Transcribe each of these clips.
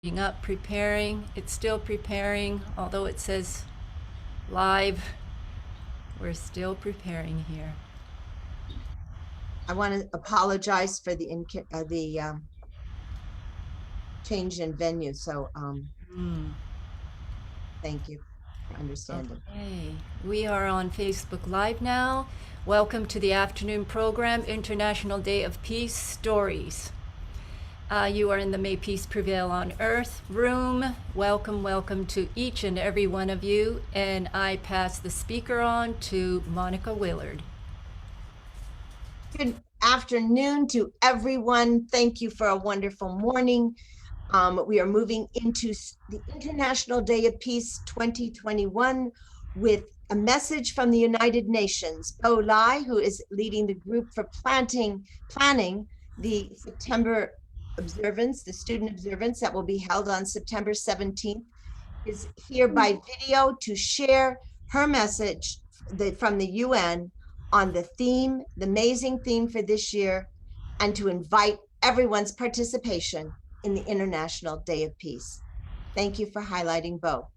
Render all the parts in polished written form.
Up, preparing. It's still preparing, although it says live. We're still preparing here. I want to apologize for the change in venue. So thank you for understanding. Okay, we are on Facebook Live now. Welcome to the afternoon program, International Day of Peace Stories. You are in the May Peace Prevail on Earth room. Welcome, welcome to each and every one of you. And I pass the speaker on to Monica Willard. Good afternoon to everyone. Thank you for a wonderful morning. We are moving into the International Day of Peace 2021 with a message from the United Nations. Bo Lai, who is leading the group for planning the September observance, the student observance that will be held on September 17th, is here by video to share her message from the UN on the theme, the amazing theme for this year, and to invite everyone's participation in the International Day of Peace. Thank you for highlighting Bo.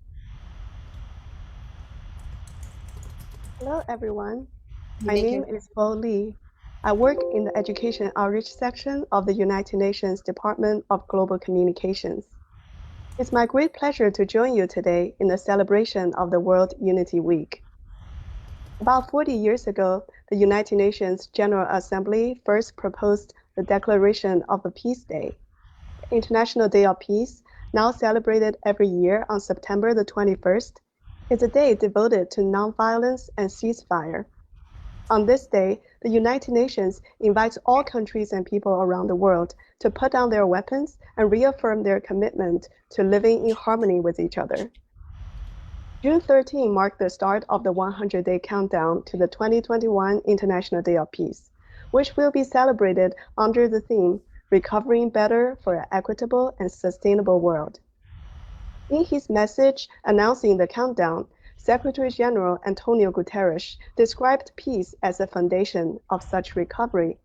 Hello, everyone. My name is Bo Lee. I work in the Education Outreach section of the United Nations Department of Global Communications. It's my great pleasure to join you today in the celebration of the World Unity Week. About 40 years ago, the United Nations General Assembly first proposed the declaration of a Peace Day. The International Day of Peace, now celebrated every year on September the 21st, is a day devoted to nonviolence and ceasefire. On this day, the United Nations invites all countries and people around the world to put down their weapons and reaffirm their commitment to living in harmony with each other. June 13 marked the start of the 100-day countdown to the 2021 International Day of Peace, which will be celebrated under the theme, Recovering Better for an Equitable and Sustainable World. In his message announcing the countdown, Secretary General Antonio Guterres described peace as a foundation of such recovery.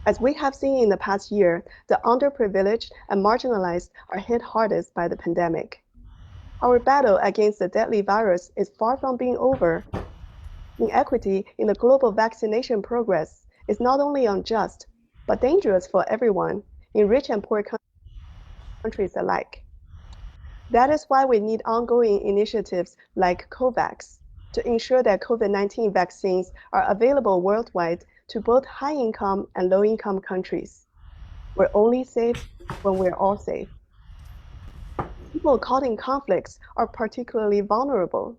As we have seen in the past year, the underprivileged and marginalized are hit hardest by the pandemic. Our battle against the deadly virus is far from being over. Inequity in the global vaccination progress is not only unjust, but dangerous for everyone in rich and poor countries alike. That is why we need ongoing initiatives like COVAX to ensure that COVID-19 vaccines are available worldwide to both high-income and low-income countries. We're only safe when we're all safe. People caught in conflicts are particularly vulnerable.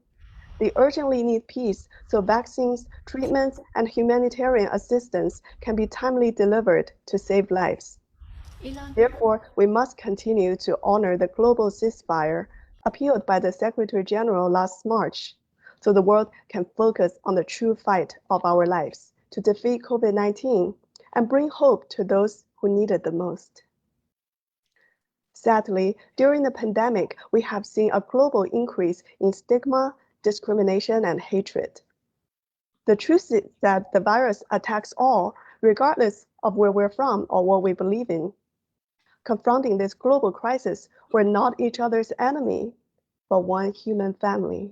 They urgently need peace so vaccines, treatments, and humanitarian assistance can be timely delivered to save lives. Therefore, we must continue to honor the global ceasefire appealed by the Secretary General last March, so the world can focus on the true fight of our lives to defeat COVID-19 and bring hope to those who need it the most. Sadly, during the pandemic, we have seen a global increase in stigma, discrimination, and hatred. The truth is that the virus attacks all, regardless of where we're from or what we believe in. Confronting this global crisis, we're not each other's enemy, but one human family.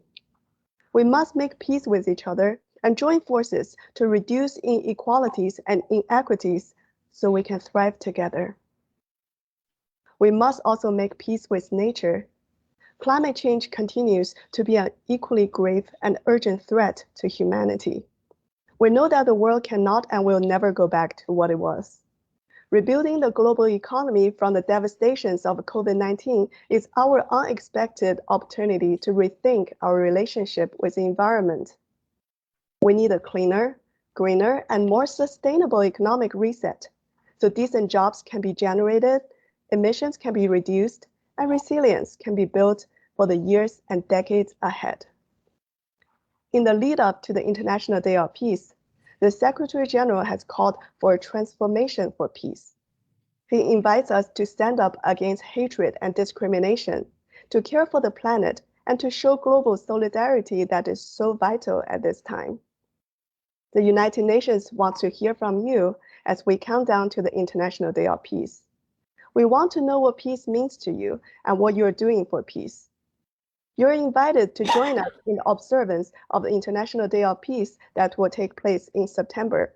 We must make peace with each other and join forces to reduce inequalities and inequities so we can thrive together. We must also make peace with nature. Climate change continues to be an equally grave and urgent threat to humanity. We know that the world cannot and will never go back to what it was. Rebuilding the global economy from the devastations of COVID-19 is our unexpected opportunity to rethink our relationship with the environment. We need a cleaner, greener, and more sustainable economic reset so decent jobs can be generated, emissions can be reduced, and resilience can be built for the years and decades ahead. In the lead up to the International Day of Peace, the Secretary General has called for a transformation for peace. He invites us to stand up against hatred and discrimination, to care for the planet, and to show global solidarity that is so vital at this time. The United Nations wants to hear from you as we count down to the International Day of Peace. We want to know what peace means to you and what you're doing for peace. You're invited to join us in the observance of the International Day of Peace that will take place in September.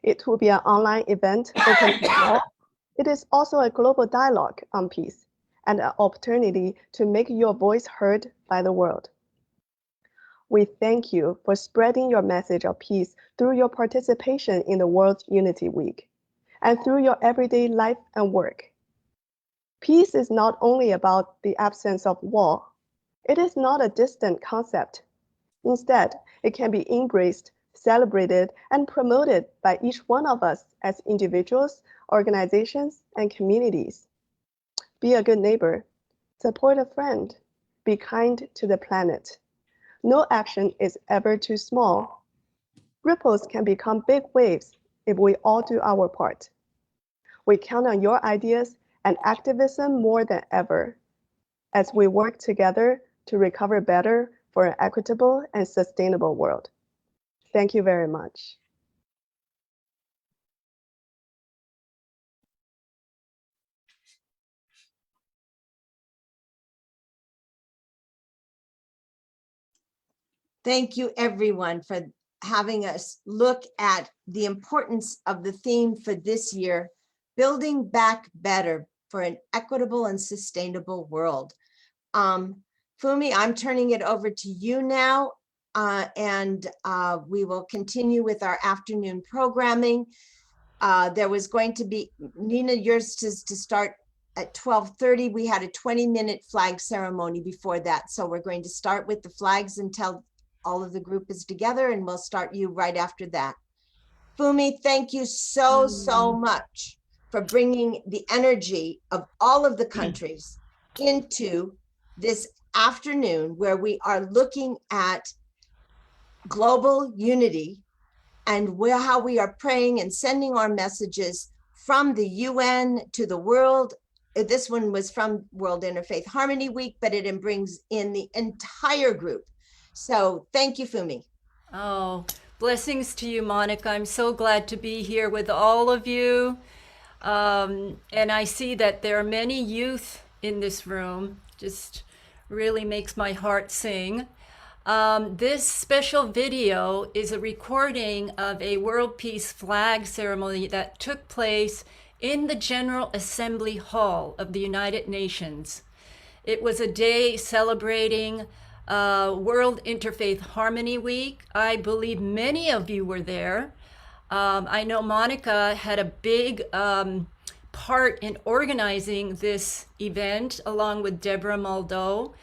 It will be an online event open to all. It is also a global dialogue on peace and an opportunity to make your voice heard by the world. We thank you for spreading your message of peace through your participation in the World Unity Week and through your everyday life and work. Peace is not only about the absence of war. It is not a distant concept. Instead, it can be embraced, celebrated, and promoted by each one of us as individuals, organizations, and communities. Be a good neighbor. Support a friend. Be kind to the planet. No action is ever too small. Ripples can become big waves if we all do our part. We count on your ideas and activism more than ever as we work together to recover better for an equitable and sustainable world. Thank you very much. Thank you, everyone, for having us look at the importance of the theme for this year, Building Back Better for an Equitable and Sustainable World. Fumi, I'm turning it over to you now, and we will continue with our afternoon programming. There was going to be, Nina, yours to start at 12:30. We had a 20-minute flag ceremony before that. So we're going to start with the flags until all of the group is together, and we'll start you right after that. Fumi, thank you so much for bringing the energy of all of the countries into this afternoon where we are looking at global unity and how we are praying and sending our messages from the UN to the world. This one was from World Interfaith Harmony Week, but it brings in the entire group. So thank you, Fumi. Oh, blessings to you, Monica. I'm so glad to be here with all of you. And I see that there are many youth in this room. Just really makes my heart sing. This special video is a recording of a World Peace Flag ceremony that took place in the General Assembly Hall of the United Nations. It was a day celebrating World Interfaith Harmony Week. I believe many of you were there. I know Monica had a big part in organizing this event along with Deborah Muldow.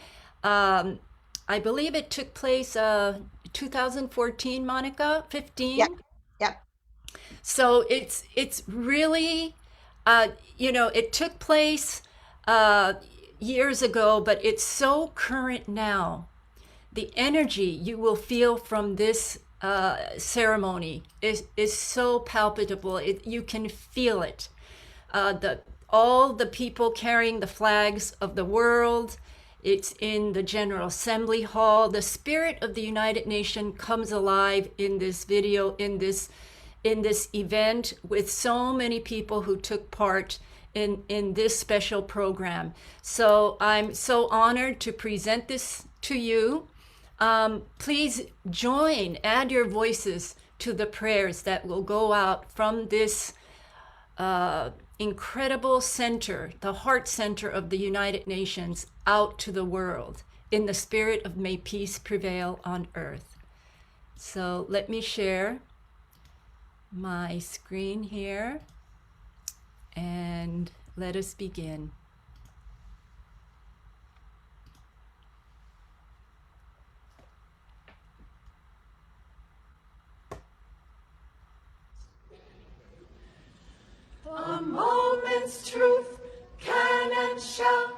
I believe it took place 2014, Monica, 15. Yep. So it's really, it took place years ago, but it's so current now. The energy you will feel from this ceremony is so palpable. You can feel it. All the people carrying the flags of the world. It's in the General Assembly Hall. The spirit of the United Nations comes alive in this video, in this event, with so many people who took part in this special program. So I'm so honored to present this to you. Please join, add your voices to the prayers that will go out from this incredible center, the heart center of the United Nations, out to the world in the spirit of may peace prevail on earth. So let me share my screen here and let us begin. A moment's truth can and shall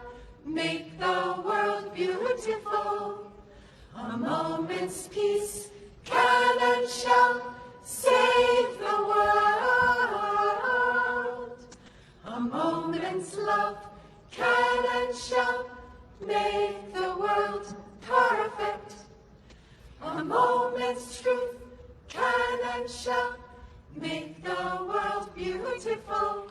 make the world beautiful. A moment's peace can and shall save the world. A moment's love can and shall make the world perfect. A moment's truth can and shall make the world beautiful.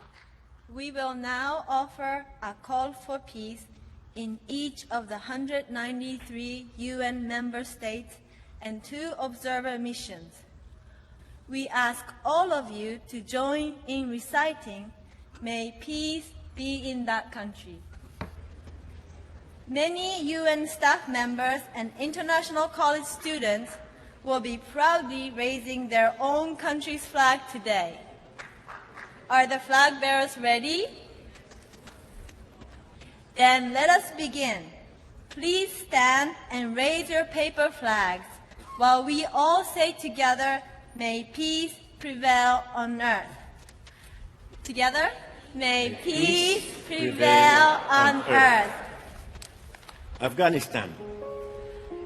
We will now offer a call for peace in each of the 193 UN member states and 2 observer missions. We ask all of you to join in reciting, "May peace be in that country." Many UN staff members and international college students will be proudly raising their own country's flag today. Are the flag bearers ready? Then let us begin. Please stand and raise your paper flags while we all say together, "May peace prevail on earth." Together, "May peace prevail on earth." Afghanistan.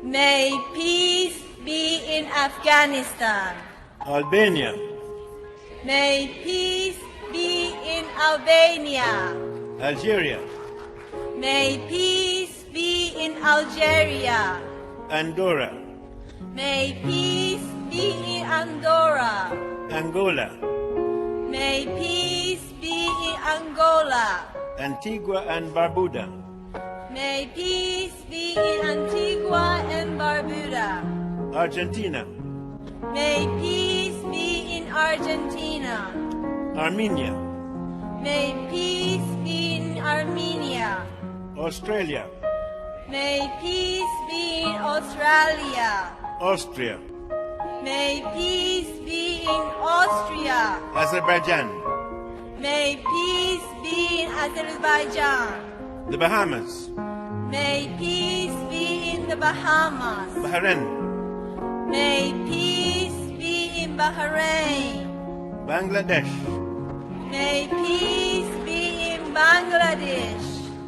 May peace be in Afghanistan. Albania. May peace be in Albania. Algeria. May peace be in Algeria. Andorra. May peace be in Andorra. Angola. May peace be in Angola. Antigua and Barbuda. May peace be in Antigua and Barbuda. Argentina. May peace be in Argentina. Armenia. May peace be in Armenia. Australia. May peace be in Australia. Austria. May peace be in Austria. Azerbaijan. May peace be in Azerbaijan. The Bahamas. May peace be in the Bahamas. Bahrain. May peace be in Bahrain. Bangladesh. May peace be in Bangladesh.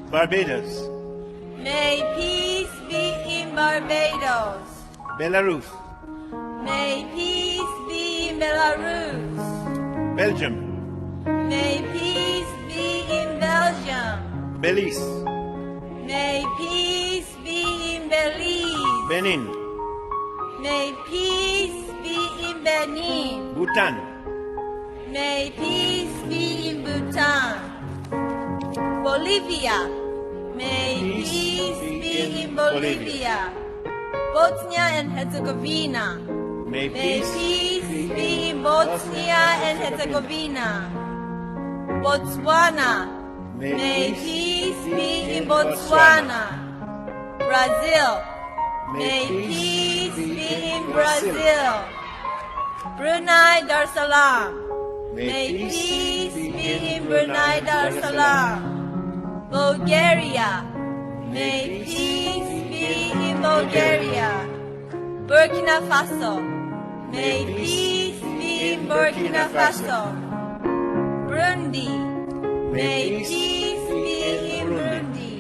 Barbados. May peace be in Barbados. Belarus. May peace be in Belarus. Belgium. May peace be in Belgium. Belize. May peace be in Belize. Benin. May peace be in Benin. Bhutan. May peace be in Bhutan. Bolivia. May peace be in Bolivia. Bosnia and Herzegovina. May May peace be in Bosnia and Herzegovina. Botswana. May peace be in Botswana. Brazil. May peace be in Brazil. Brunei Darussalam. May peace be in Brunei Darussalam. Bulgaria. May peace be in Bulgaria. Burkina Faso. May peace be in Burkina Faso. Burundi. May peace be in Burundi.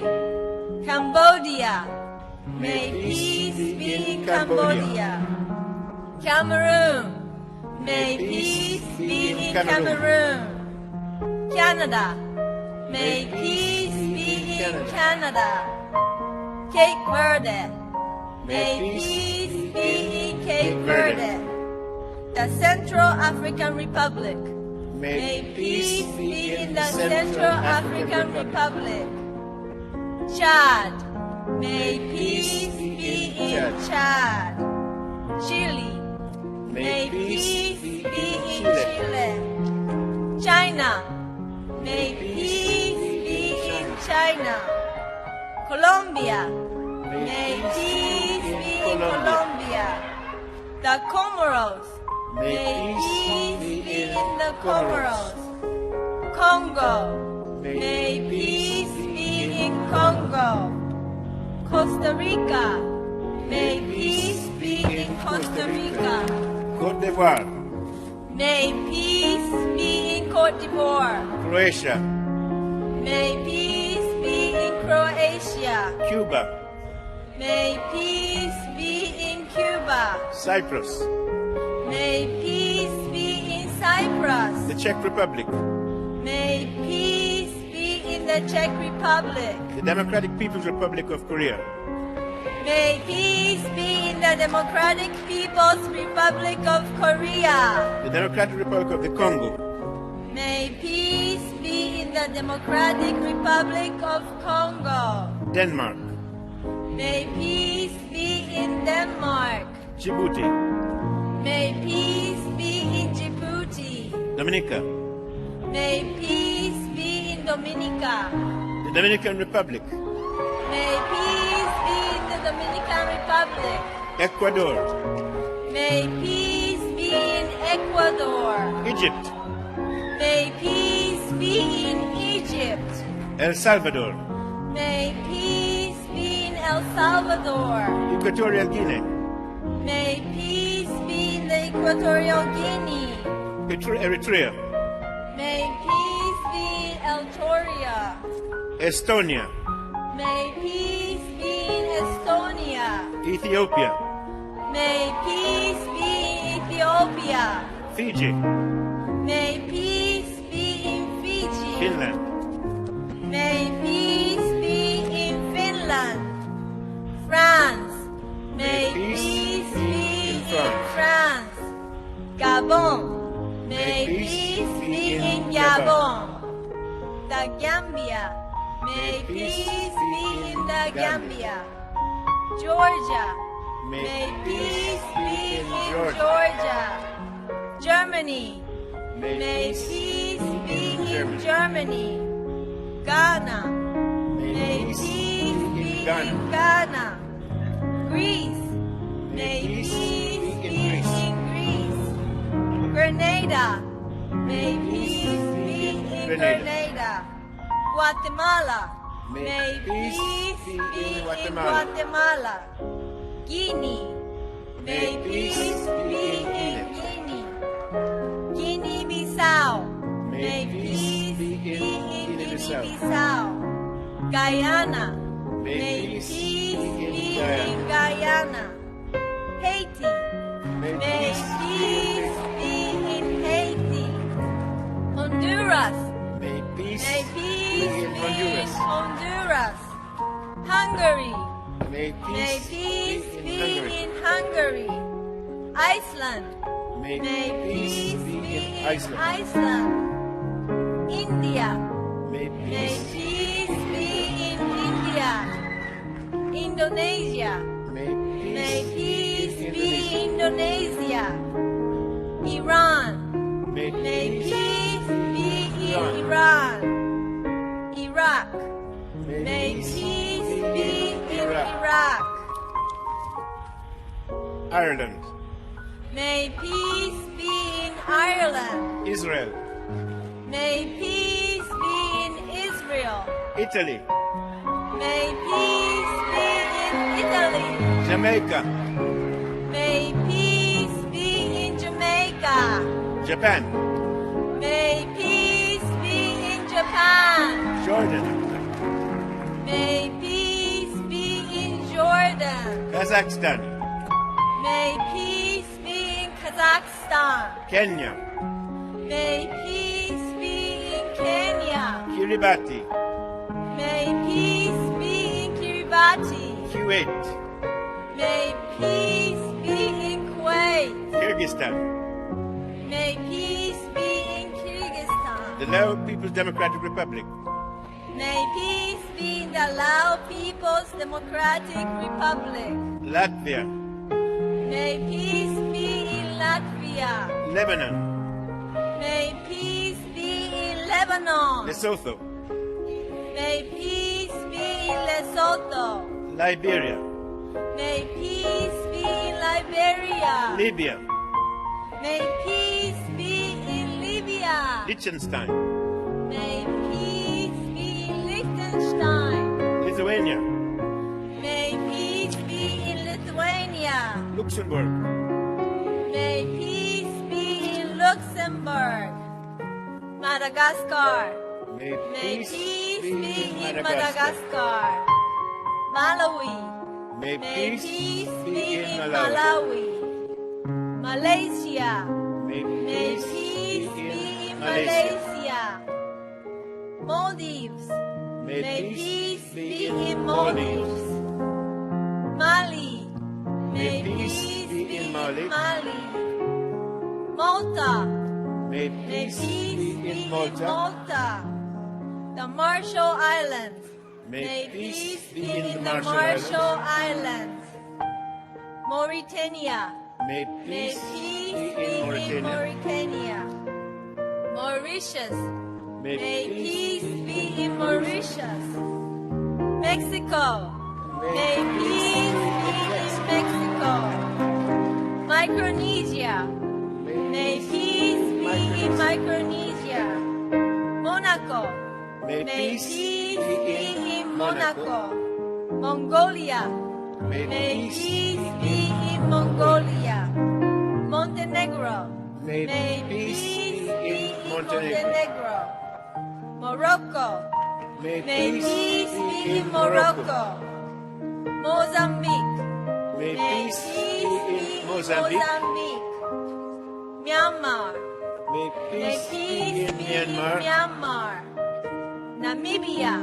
Cambodia. May peace be in Cambodia. Cameroon. May peace be in Cameroon. Canada. May peace be in Canada. Cape Verde. May peace be in Cape Verde. The Central African Republic. May peace be in the Central African Republic. Chad. May peace be in Chad. Chile. May peace be in Chile. China. May peace be in China. Colombia. May peace be in Colombia. The Comoros. May peace be in the Comoros. Congo. May peace be in Congo. Costa Rica. May peace be in Costa Rica. Côte d'Ivoire. May peace be in Cote d'Ivoire. Croatia. May peace be in Croatia. Cuba. May peace be in Cuba. Cyprus. May peace be in Cyprus. The Czech Republic. May peace be in the Czech Republic. The Democratic People's Republic of Korea. May peace be in the Democratic People's Republic of Korea. The Democratic Republic of the Congo. May peace be in the Democratic Republic of Congo. Denmark, May peace be in Denmark. Djibouti, May peace be in Djibouti. Dominica, May peace be in Dominica. the Dominican Republic, May peace be in the Dominican Republic. Ecuador, May peace be in Ecuador. Egypt, May peace be in Egypt. El Salvador, May peace be in El Salvador. Equatorial Guinea, May peace be in the Equatorial Guinea. Eritrea, May peace be in Eritrea. Estonia, May peace be in Estonia. Ethiopia, May peace be in Ethiopia. Fiji, May peace be in Fiji. Finland, May peace be in Finland. France. May peace be in France. Gabon. May peace be in Gabon. The Gambia. May peace be in the Gambia. Georgia. May peace be in Georgia. Germany. May peace be in Germany. Ghana. May peace be in Ghana. Greece. May peace be in Greece. Grenada. May peace be in Grenada. Guatemala. May peace be in Guatemala. Guinea. May peace be in Guinea. Guinea-Bissau. May peace be in Guinea-Bissau. Guyana. May peace be in Guyana. Haiti. May peace be in Haiti. Honduras. may peace May be peace in be in Honduras, Honduras. Hungary. may May peace peace be be in Hungary, in Hungary. Iceland. may May peace peace be be in in Iceland, Iceland. India. may May peace peace be in India. Indonesia. may May peace peace be be in in Indonesia. Iran. May May peace be in Iran. Iran. Iraq. May May peace peace be be in in Iraq. Iraq. Ireland, May peace be in Ireland. Israel, May peace be in Israel. Italy, May peace be in Italy. Jamaica, May peace be in Jamaica. Japan, May peace be in Japan. Jordan, May peace be in Jordan. Kazakhstan, May peace be in Kazakhstan. Kenya, May peace be in Kenya. Kiribati, May peace be in Kiribati. Kuwait, May peace be in Kuwait. Kyrgyzstan, May peace be in Kyrgyzstan. the Lao People's Democratic Republic, May peace be in the Lao People's Democratic Republic. Latvia, May peace be in Latvia. Lebanon, May peace be in Lebanon. Lesotho, May peace be in Lesotho. Liberia, May peace be in Liberia. Libya, May peace be in Libya. Liechtenstein, May peace be in Liechtenstein. Lithuania, May peace be in Lithuania. Luxembourg, May peace be in Luxembourg. Madagascar. may May peace peace be be in in Madagascar, Madagascar. Malawi. may May peace peace be be in in Malawi, Malawi. Malaysia. may May peace peace be be in in Malaysia, Malaysia. Maldives. may May peace peace be be in in Maldives, Maldives. Mali. May May peace peace be be in in Mali. Mali. Malta. may May peace peace be in Malta, Malta. the Marshall Islands. May peace be in the Marshall Islands. Mauritania. May May peace peace be in be in Mauritania. Mauritania. Mauritius. May May peace peace be in Mauritius. Mexico. May peace be in Mexico. Micronesia. May peace be in Micronesia. Monaco. May May peace peace be be in in Monaco. Mongolia. May May peace peace be in Mongolia. Montenegro. May May peace peace be be in in Montenegro. Montenegro. Morocco. May May peace be in Morocco. Morocco. Mozambique. May May peace peace be be in in Mozambique. Mozambique. Myanmar. May May peace peace be in be in Myanmar. Myanmar. Namibia.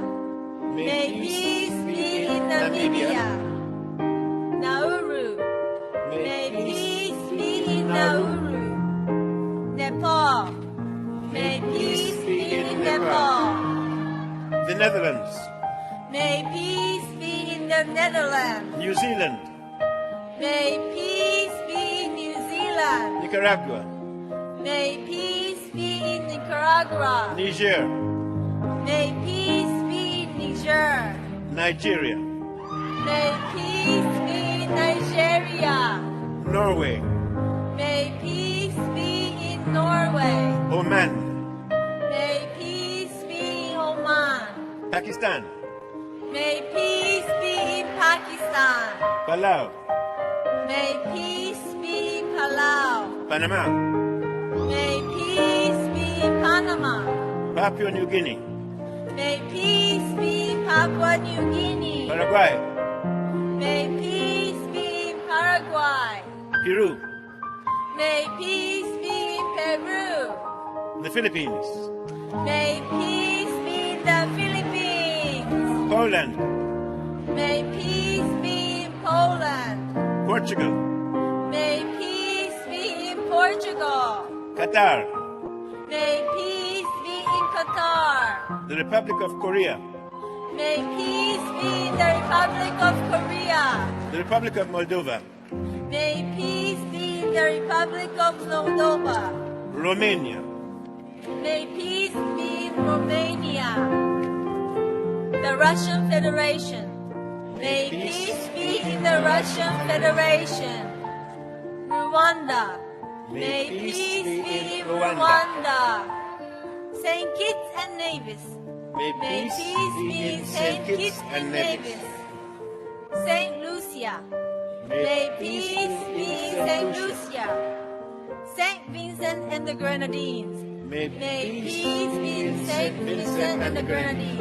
May May peace peace be be in in Namibia. Nauru. May May peace peace be be in in Nauru. Nauru. Nepal. May peace be in Nepal. The Netherlands. May peace be in the Netherlands. New Zealand. May peace be in New Zealand. Nicaragua. May peace be in Nicaragua. Niger. May peace be in Niger. Nigeria. May peace be in Nigeria. Norway. May peace be in Norway. Oman. May peace be in Oman. Pakistan. May peace be in Pakistan. Palau. May peace be in Palau. Panama. May peace be in Panama. Papua New Guinea. May peace be in Papua New Guinea. Paraguay. May peace be in Paraguay. Peru. May peace be in Peru. The Philippines. May peace be in the Philippines. Poland. May peace be in Poland. Portugal. May peace be in Portugal. Qatar. May peace be in Qatar. The Republic of Korea. May peace be in the Republic of Korea. The Republic of Moldova. May peace be in the Republic of Moldova. Romania. May peace be in Romania. The Russian Federation. May peace be in the Russian Federation. Rwanda. May peace be in Rwanda. St. Kitts and Nevis. May May peace be in St. Kitts and Nevis. St. Lucia. May peace be in St. Lucia. St. Vincent and the Grenadines. May May peace be in St. Vincent and the Grenadines.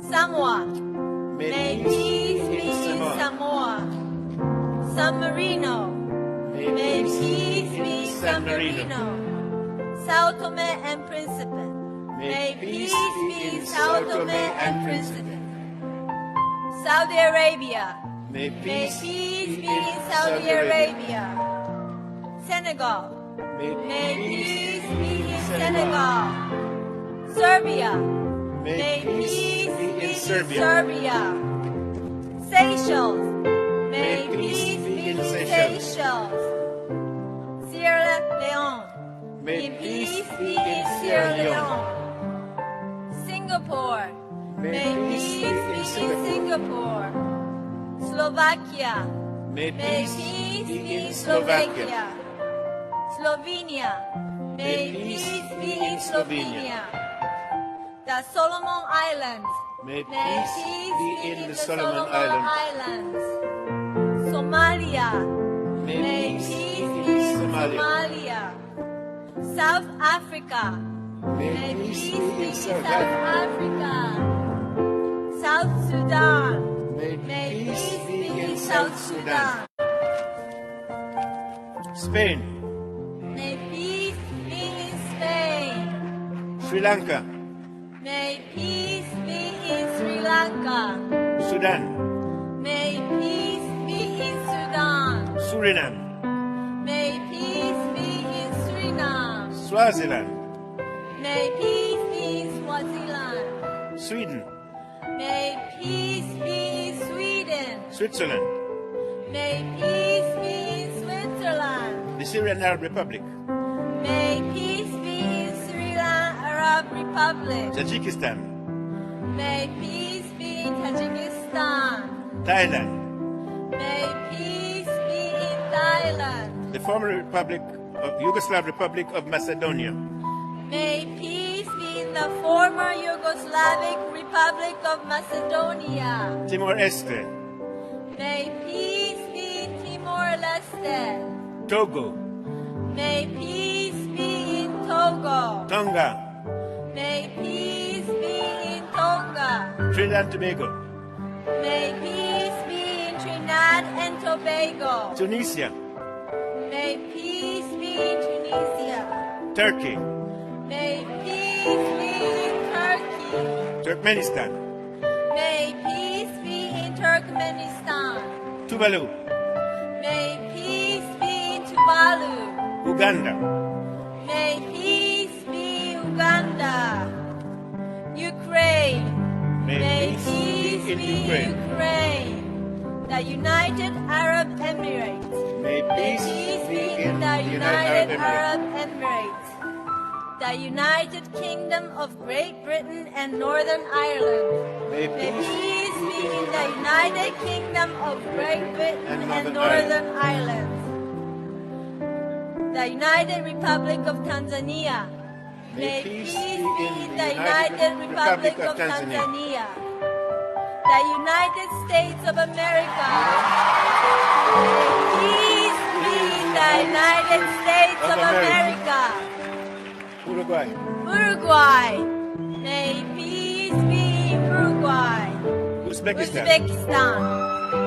Samoa. May peace be in Samoa. San Marino. May peace be in San Marino. Sao Tome and Principe. May peace be in Sao Tome and Principe. Saudi Arabia. May May peace peace be in Saudi Arabia. Senegal. May May peace be in Senegal. Serbia. May peace be in Serbia. Seychelles. May peace be in Seychelles. Sierra Leone. May peace be in Sierra Leone. Singapore. May peace be in Singapore. Slovakia. May May peace peace be be in in Slovakia. Slovakia. Slovenia. May peace be in Slovenia. The Solomon Islands. May May peace peace be be in in the the Solomon Solomon Islands. Islands. Somalia. May May peace peace be be in in Somalia. Somalia. South Africa. May May peace peace be be in in South South Africa. South Sudan. May May peace peace be be in in South South Sudan. Sudan. Spain. May peace be in Spain. Sri Lanka. May peace be in Sri Lanka. Sudan. May peace be in Sudan. Suriname. May peace be in Suriname. Swaziland. May peace be in Swaziland. Sweden, May peace be in Sweden. Switzerland, May peace be in Switzerland. the Syrian Arab Republic, May peace be in Sri Lanka Arab Republic. Tajikistan, May peace be in Tajikistan. Thailand, May peace be in Thailand. the former Yugoslav Republic of Macedonia, May peace be in the former Yugoslavic Republic of Macedonia. Timor-Leste, May peace be in Timor-Leste. Togo, May peace be in Togo. Tonga, May peace be in Tonga. Trinidad and Tobago, May peace be in Trinidad and Tobago. Tunisia, May peace be in Tunisia. Turkey, May peace be in Turkey. Turkmenistan, May peace be in Turkmenistan. Tuvalu, May peace be in Tuvalu. Uganda, May peace be Uganda. Ukraine. May peace in be Ukraine. Ukraine. The United Arab Emirates. May May peace peace be be in in the the United United Arab Emirates. The United Kingdom of Great Britain and Northern Ireland. May May peace peace be in the United Kingdom of Great Britain and Northern Ireland. The United Republic of Tanzania. May peace be in the United Republic of Tanzania. The United States of America. May peace be in the United States of America. Uruguay, Uruguay. May peace be in Uruguay. Uzbekistan, Uzbekistan.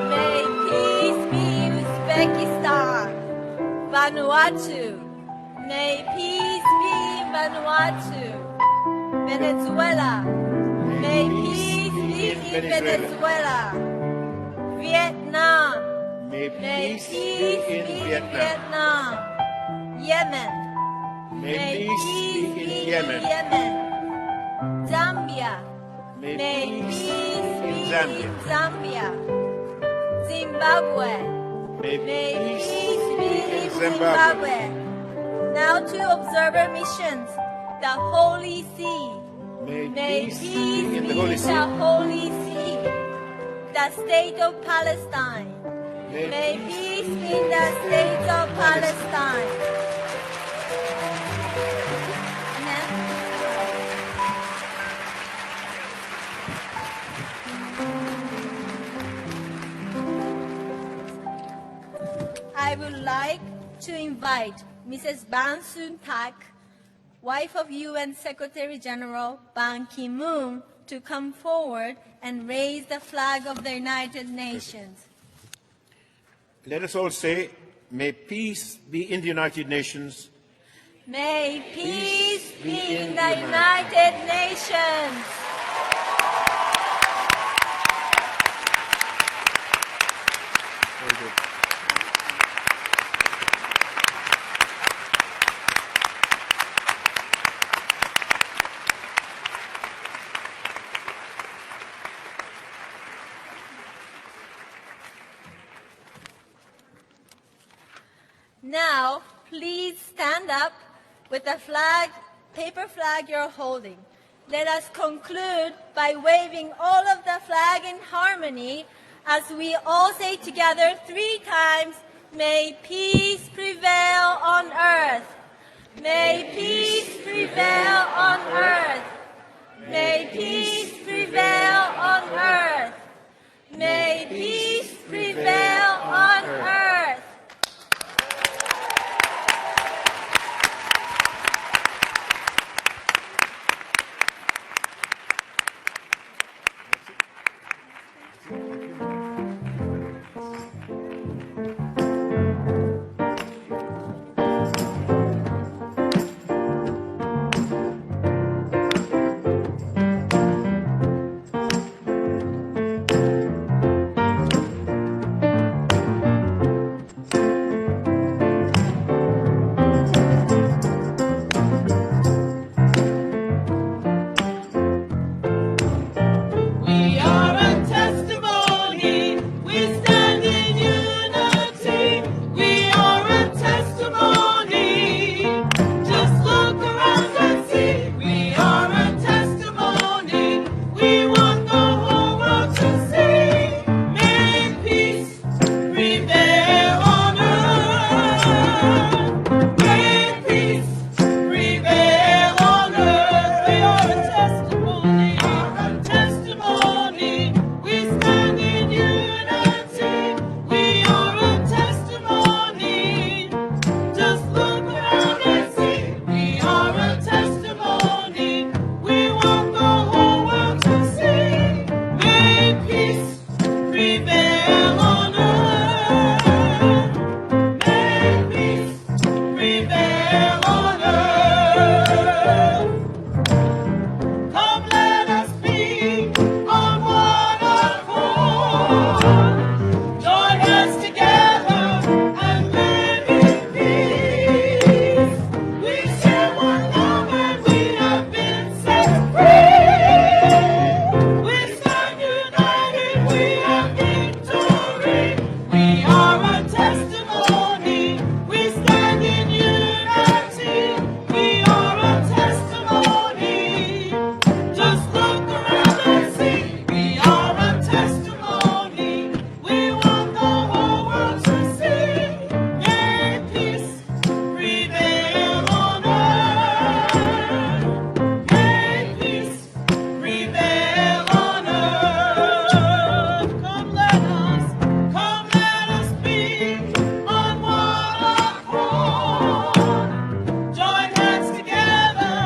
May peace be in Uzbekistan. Vanuatu. May peace be in Vanuatu. Venezuela. May peace be in Venezuela. Vietnam. may May peace peace be in Vietnam, Yemen. may peace be in Yemen, Zambia. may May peace peace be be in Zambia, in Zambia. Zimbabwe. may May peace peace be in Zimbabwe. Zimbabwe. Now to observer missions. The Holy See. May peace be in the Holy in See, the Holy See. The state of Palestine. May peace be in the state of Palestine. I would like to invite Mrs. Ban Soon-tak, wife of UN Secretary General Ban Ki-moon, to come forward and raise the flag of the United Nations. Let us all say, may peace be in the United Nations. May peace be in the United Nations. Very good. Now, please stand up with the flag, paper flag you're holding. Let us conclude by waving all of the flag in harmony as we all say together 3 times, may peace prevail on earth. May peace prevail on earth. May peace prevail on earth. May peace prevail on earth. Join hands together and live in peace. We share one love and we have been set free. We stand united, we have victory. We are a testimony. We stand in unity. We are a testimony. Just look around and see. We are a testimony. We want the whole world to see. May peace prevail on earth. May peace prevail on earth. Come let us be on one accord. Join hands together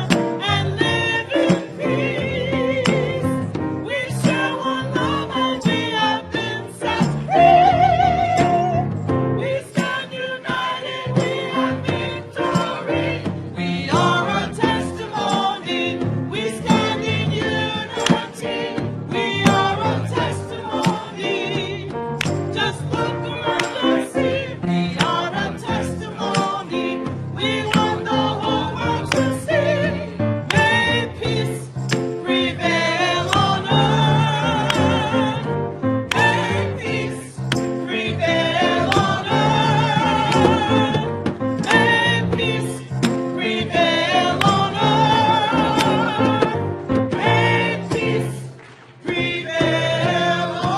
and live in peace. We share one love and we have been set free. We stand united, we have victory. We are a testimony. We stand in unity. We are a testimony. Just look around and see. We are a testimony. We want the whole world to see. May peace prevail on earth. May peace prevail on earth. May peace prevail on earth. May peace prevail on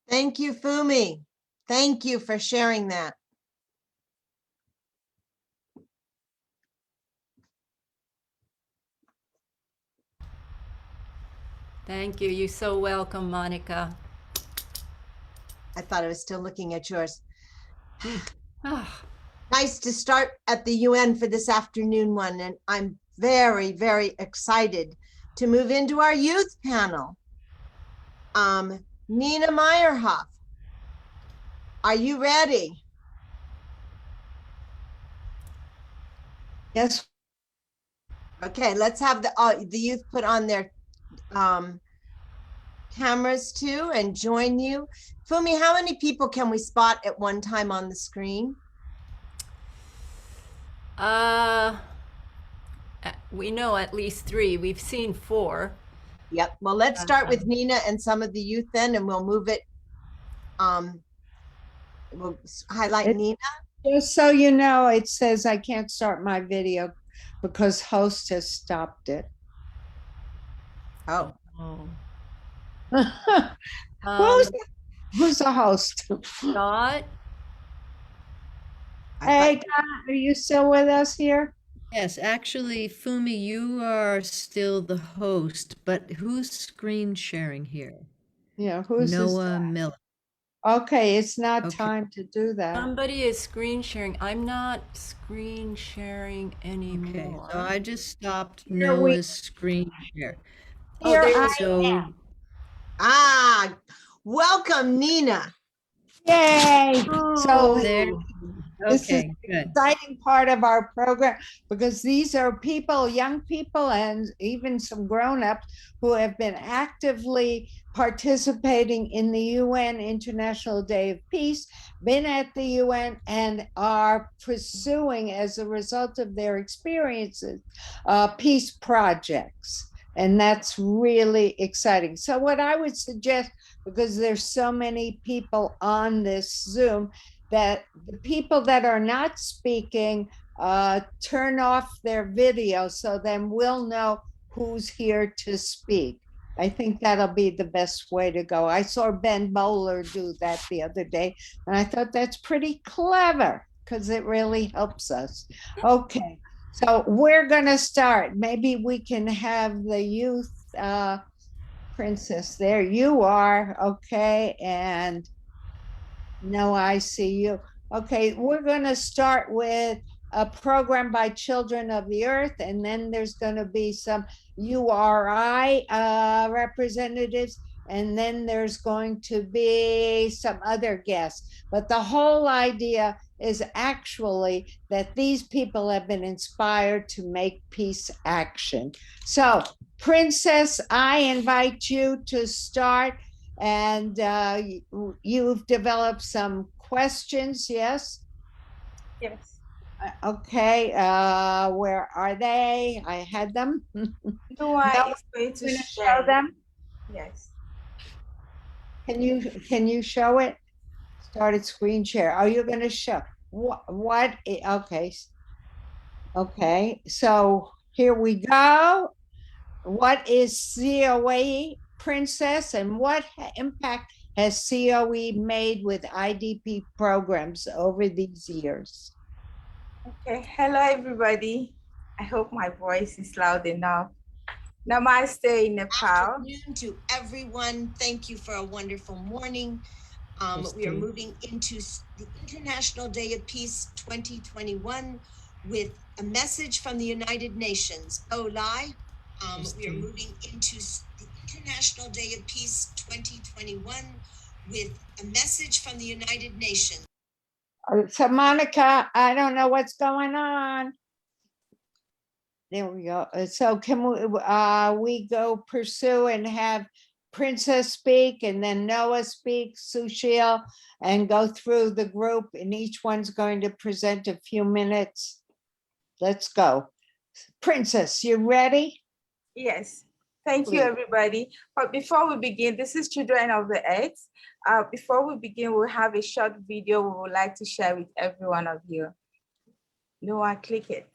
Thank you, Fumi. Thank you for sharing that. Thank you. You're so welcome, Monica. I thought I was still looking at yours. Ah, Nice to start at the UN for this afternoon one, and I'm very, very excited to move into our youth panel. Nina Meyerhoff, are you ready? Yes, Okay, let's have the youth put on their cameras too and join you. Fumi, how many people can we spot at one time on the screen? we know at least 3. We've seen 4. Yep. Well, let's start with Nina and some of the youth then, and we'll move it. We'll highlight Nina. just so you know, it says I can't start my video because host has stopped it. Oh, Oh. Who's the host? Dot. Hey, Dot, are you still with us here? Yes, actually, Fumi, you are still the host, but who's screen sharing here? Yeah, who's this? Noah Miller. Okay, it's not Okay. time to do that. Somebody is screen sharing. I'm not screen sharing anymore. Okay, so I just stopped Here we- Noah's screen share. Here there I you So, welcome, Nina. Yay! So there, this is okay, the good. exciting part of our program because these are people, young people, and even some grown-ups who have been actively participating in the UN International Day of Peace, been at the UN, and are pursuing, as a result of their experiences, peace projects. And that's really exciting. So what I would suggest, because there's so many people on this Zoom, that the people that are not speaking turn off their video, so then we'll know who's here to speak. I think that'll be the best way to go. I saw Ben Bowler do that the other day, and I thought that's pretty clever because it really helps us. Okay, so we're gonna start. Maybe we can have the youth princess. There you are. Okay, and no, I see you. Okay, we're going to start with a program by Children of the Earth, and then there's going to be some URI representatives, and then there's going to be some other guests. But the whole idea is actually that these people have been inspired to make peace action. So, Princess, I invite you to start, and you've developed some questions, yes? Yes. Okay, where are they? I had them. Noah No, is going to I'm gonna share show it. them. Yes. Can you show it? Started screen share. Are you going to show okay. Okay. So here we go. What is COE, Princess, and what impact has COE made with IDP programs over these years? Okay. Hello, everybody. I hope my voice is loud enough. Namaste, Nepal. Afternoon to everyone. Thank you for a wonderful morning. We are moving into the International Day of Peace 2021 with a message from the United Nations. Olai. We are moving into the International Day of Peace 2021 with a message from the United Nations. So Monica, I don't know what's going on. There we go. So can we go pursue and have Princess speak, and then Noah speak, Sushil, and go through the group, and each one's going to present a few minutes. Let's go. Princess, you ready? Yes. Thank you, Please. everybody. But before we begin, this is Children of the Earth. Before we begin, we'll have a short video we would like to share with every one of you. Noah, click it.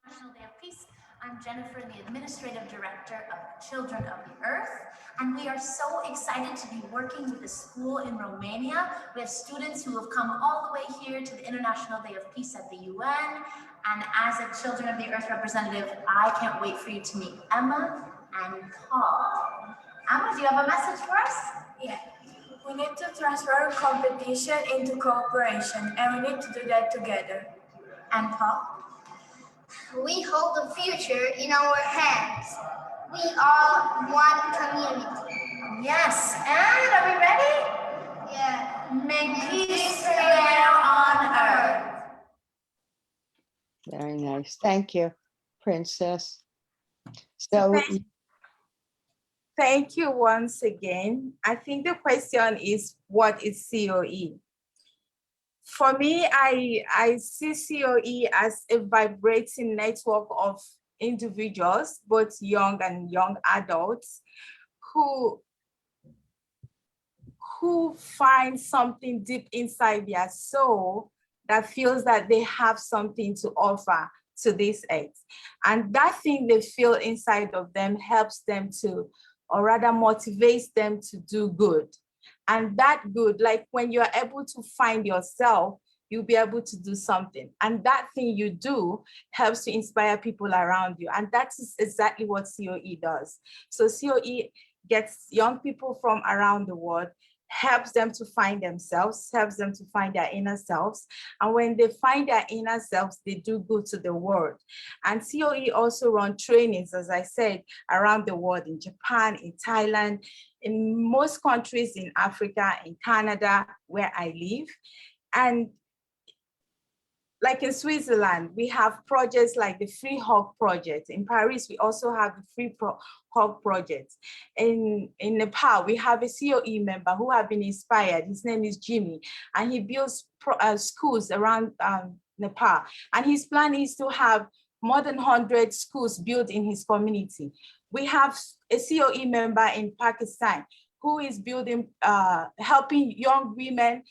National Day of Peace. I'm Jennifer, the Administrative Director of Children of the Earth, and we are so excited to be working with a school in Romania. We have students who have come all the way here to the International Day of Peace at the UN, and as a Children of the Earth representative, I can't wait for you to meet Emma and Paul. Emma, do you have a message for us? Yeah. We need to transfer competition into cooperation, and we need to do that together. And Paul? We hold the future in our hands. We are one community. Yes, and are we ready? Yeah. May peace prevail on earth. Very nice. Thank you, Princess. So Thank you once again. I think the question is, what is COE? For me, I see COE as a vibrating network of individuals, both young and young adults, who find something deep inside their soul that feels that they have something to offer to this earth. And that thing they feel inside of them helps them to, or rather motivates them to do good. And that good, like when you're able to find yourself, you'll be able to do something. And that thing you do helps to inspire people around you. And that is exactly what COE does. So COE gets young people from around the world, helps them to find themselves, helps them to find their inner selves. And when they find their inner selves, they do good to the world. And COE also run trainings, as I said, around the world, in Japan, in Thailand, in most countries in Africa, in Canada, where I live. And like in Switzerland, we have projects like the Free Hug Project. In Paris, we also have the Free Hug Project. In Nepal, we have a COE member who have been inspired. His name is Jimmy, and he builds schools around Nepal. And his plan is to have more than 100 schools built in his community. We have a COE member in Pakistan who is building, helping young women,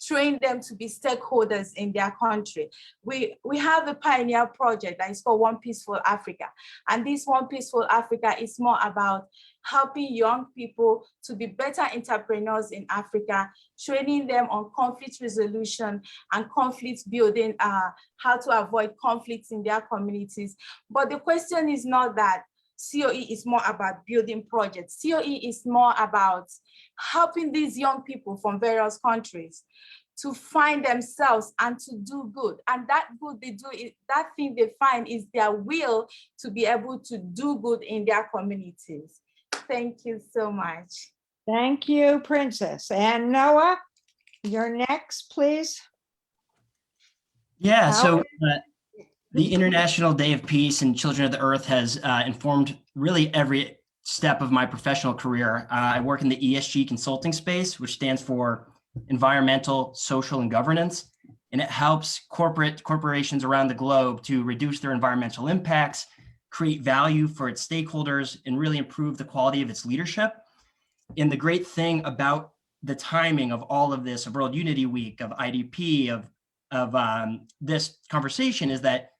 train them to be stakeholders in their country. We have a pioneer project that is called One Peaceful Africa. And this One Peaceful Africa is more about helping young people to be better entrepreneurs in Africa, training them on conflict resolution and conflict building, how to avoid conflicts in their communities. But the question is not that COE is more about building projects. COE is more about helping these young people from various countries to find themselves and to do good. And that good they do, that thing they find is their will to be able to do good in their communities. Thank you so much. Thank you, Princess. And Noah, you're next, please. Yeah, How- so the International Day of Peace and Children of the Earth has informed really every step of my professional career. I work in the ESG consulting space, which stands for Environmental, Social, and Governance, and it helps corporations around the globe to reduce their environmental impacts, create value for its stakeholders, and really improve the quality of its leadership. And the great thing about the timing of all of this, of World Unity Week, of IDP, of this conversation is that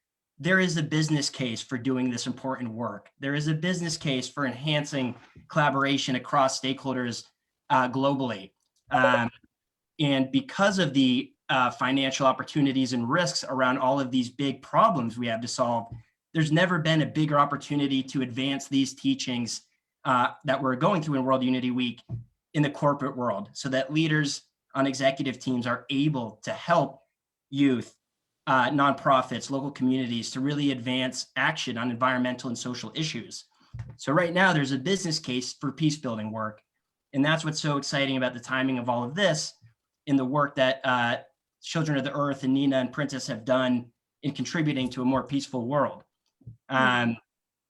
there is a business case for doing this important work. There is a business case for enhancing collaboration across stakeholders globally. And because of the financial opportunities and risks around all of these big problems we have to solve, there's never been a bigger opportunity to advance these teachings that we're going through in World Unity Week in the corporate world, so that leaders on executive teams are able to help youth, nonprofits, local communities to really advance action on environmental and social issues. So right now there's a business case for peace building work. And that's what's so exciting about the timing of all of this in the work that Children of the Earth and Nina and Princess have done in contributing to a more peaceful world.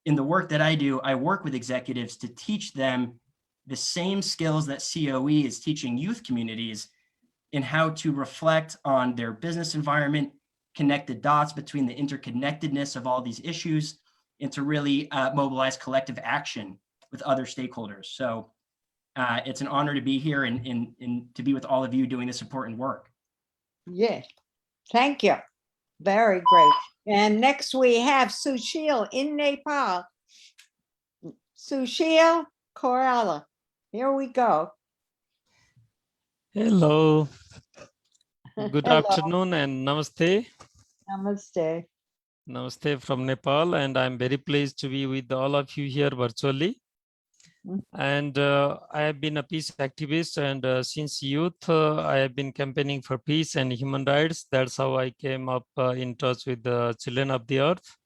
In the work that I do, I work with executives to teach them the same skills that COE is teaching youth communities in how to reflect on their business environment, connect the dots between the interconnectedness of all these issues, and to really mobilize collective action with other stakeholders. So it's an honor to be here and to be with all of you doing this important work. Yeah, thank you. Very great. And next we have Sushil in Nepal. Sushil Korala, here we go. Hello. Good Hello. afternoon and namaste. Namaste. Namaste from Nepal, and I'm very pleased to be with all of you here virtually. And I have been a peace activist, and since youth, I have been campaigning for peace and human rights. That's how I came up in touch with the children of the earth.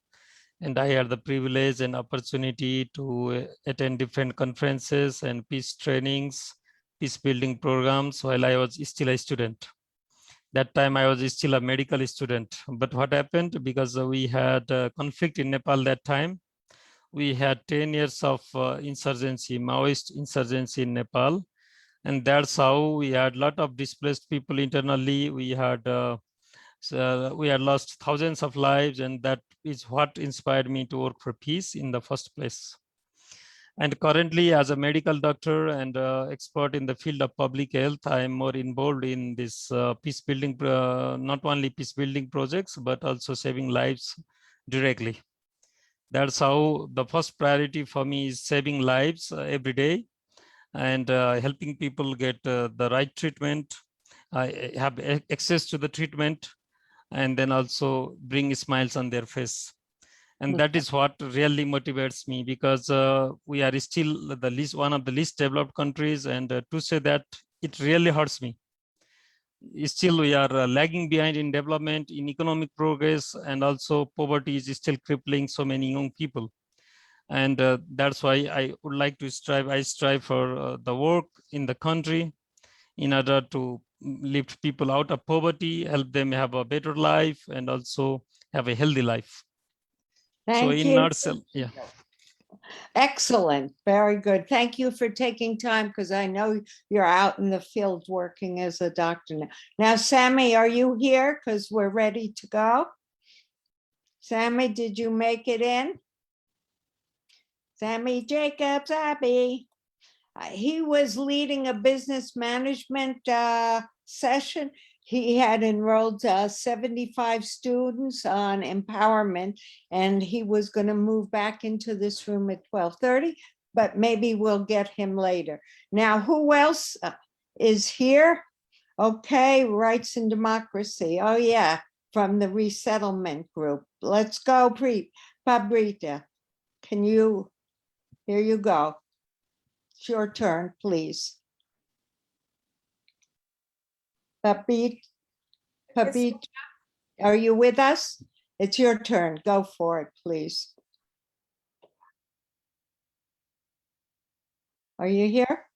And I had the privilege and opportunity to attend different conferences and peace trainings, peace building programs while I was still a student. That time I was still a medical student. But what happened, because we had a conflict in Nepal that time, we had 10 years of insurgency, Maoist insurgency in Nepal. And that's how we had a lot of displaced people internally. We had lost thousands of lives, and that is what inspired me to work for peace in the first place. And currently, as a medical doctor and expert in the field of public health, I am more involved in this peace building, not only peace building projects, but also saving lives directly. That's how the first priority for me is saving lives every day and helping people get the right treatment, have access to the treatment, and then also bring smiles on their face. And that is what really motivates me, because we are still one of the least developed countries, and to say that, it really hurts me. Still, we are lagging behind in development, in economic progress, and also poverty is still crippling so many young people. And that's why I would like to strive for the work in the country in order to lift people out of poverty, help them have a better life, and also have a healthy life. Thank you. Yeah. Excellent. Very good. Thank you for taking time, because I know you're out in the field working as a doctor now. Now, Sammy, are you here? Because we're ready to go. Sammy, did you make it in? Sammy Jacobs, Abby. He was leading a business management session. He had enrolled 75 students on empowerment, and he was going to move back into this room at 12:30, but maybe we'll get him later. Now, who else is here? Okay, Rights and Democracy. Oh, yeah, from the resettlement group. Let's go, Pabrita. Can you, here you go. It's your turn, please. Papit, are you with us? It's your turn. Go for it, please. Are you here?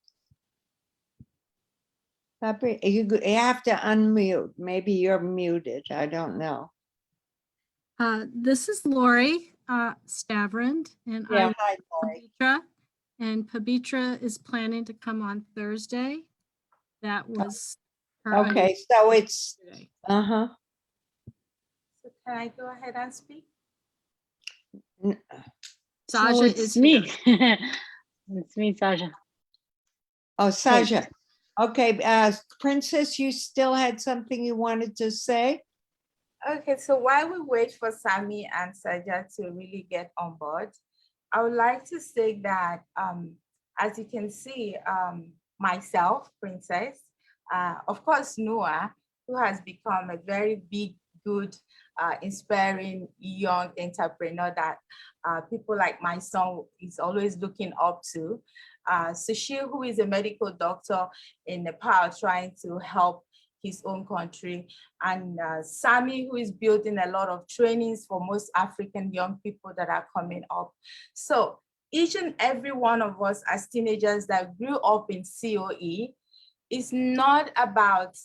Fabri, you have to unmute. Maybe you're muted. I don't know. This is Lori Stavrand, and Yeah, I'm hi, Lori. Pabitra, and Pabitra is planning to come on Thursday. That was her Okay, so it's, today. uh-huh. So can I go ahead and speak? Saja is me. here. It's me, Saja. Oh, Saja. Okay, Princess, you still had something you wanted to say? Okay, so while we wait for Sami and Saja to really get on board, I would like to say that, as you can see, myself, Princess, of course, Noah, who has become a very big, good, inspiring young entrepreneur that people like my son is always looking up to. Sushil, who is a medical doctor in Nepal, trying to help his own country, and Sami, who is building a lot of trainings for most African young people that are coming up. So each and every one of us as teenagers that grew up in COE is not about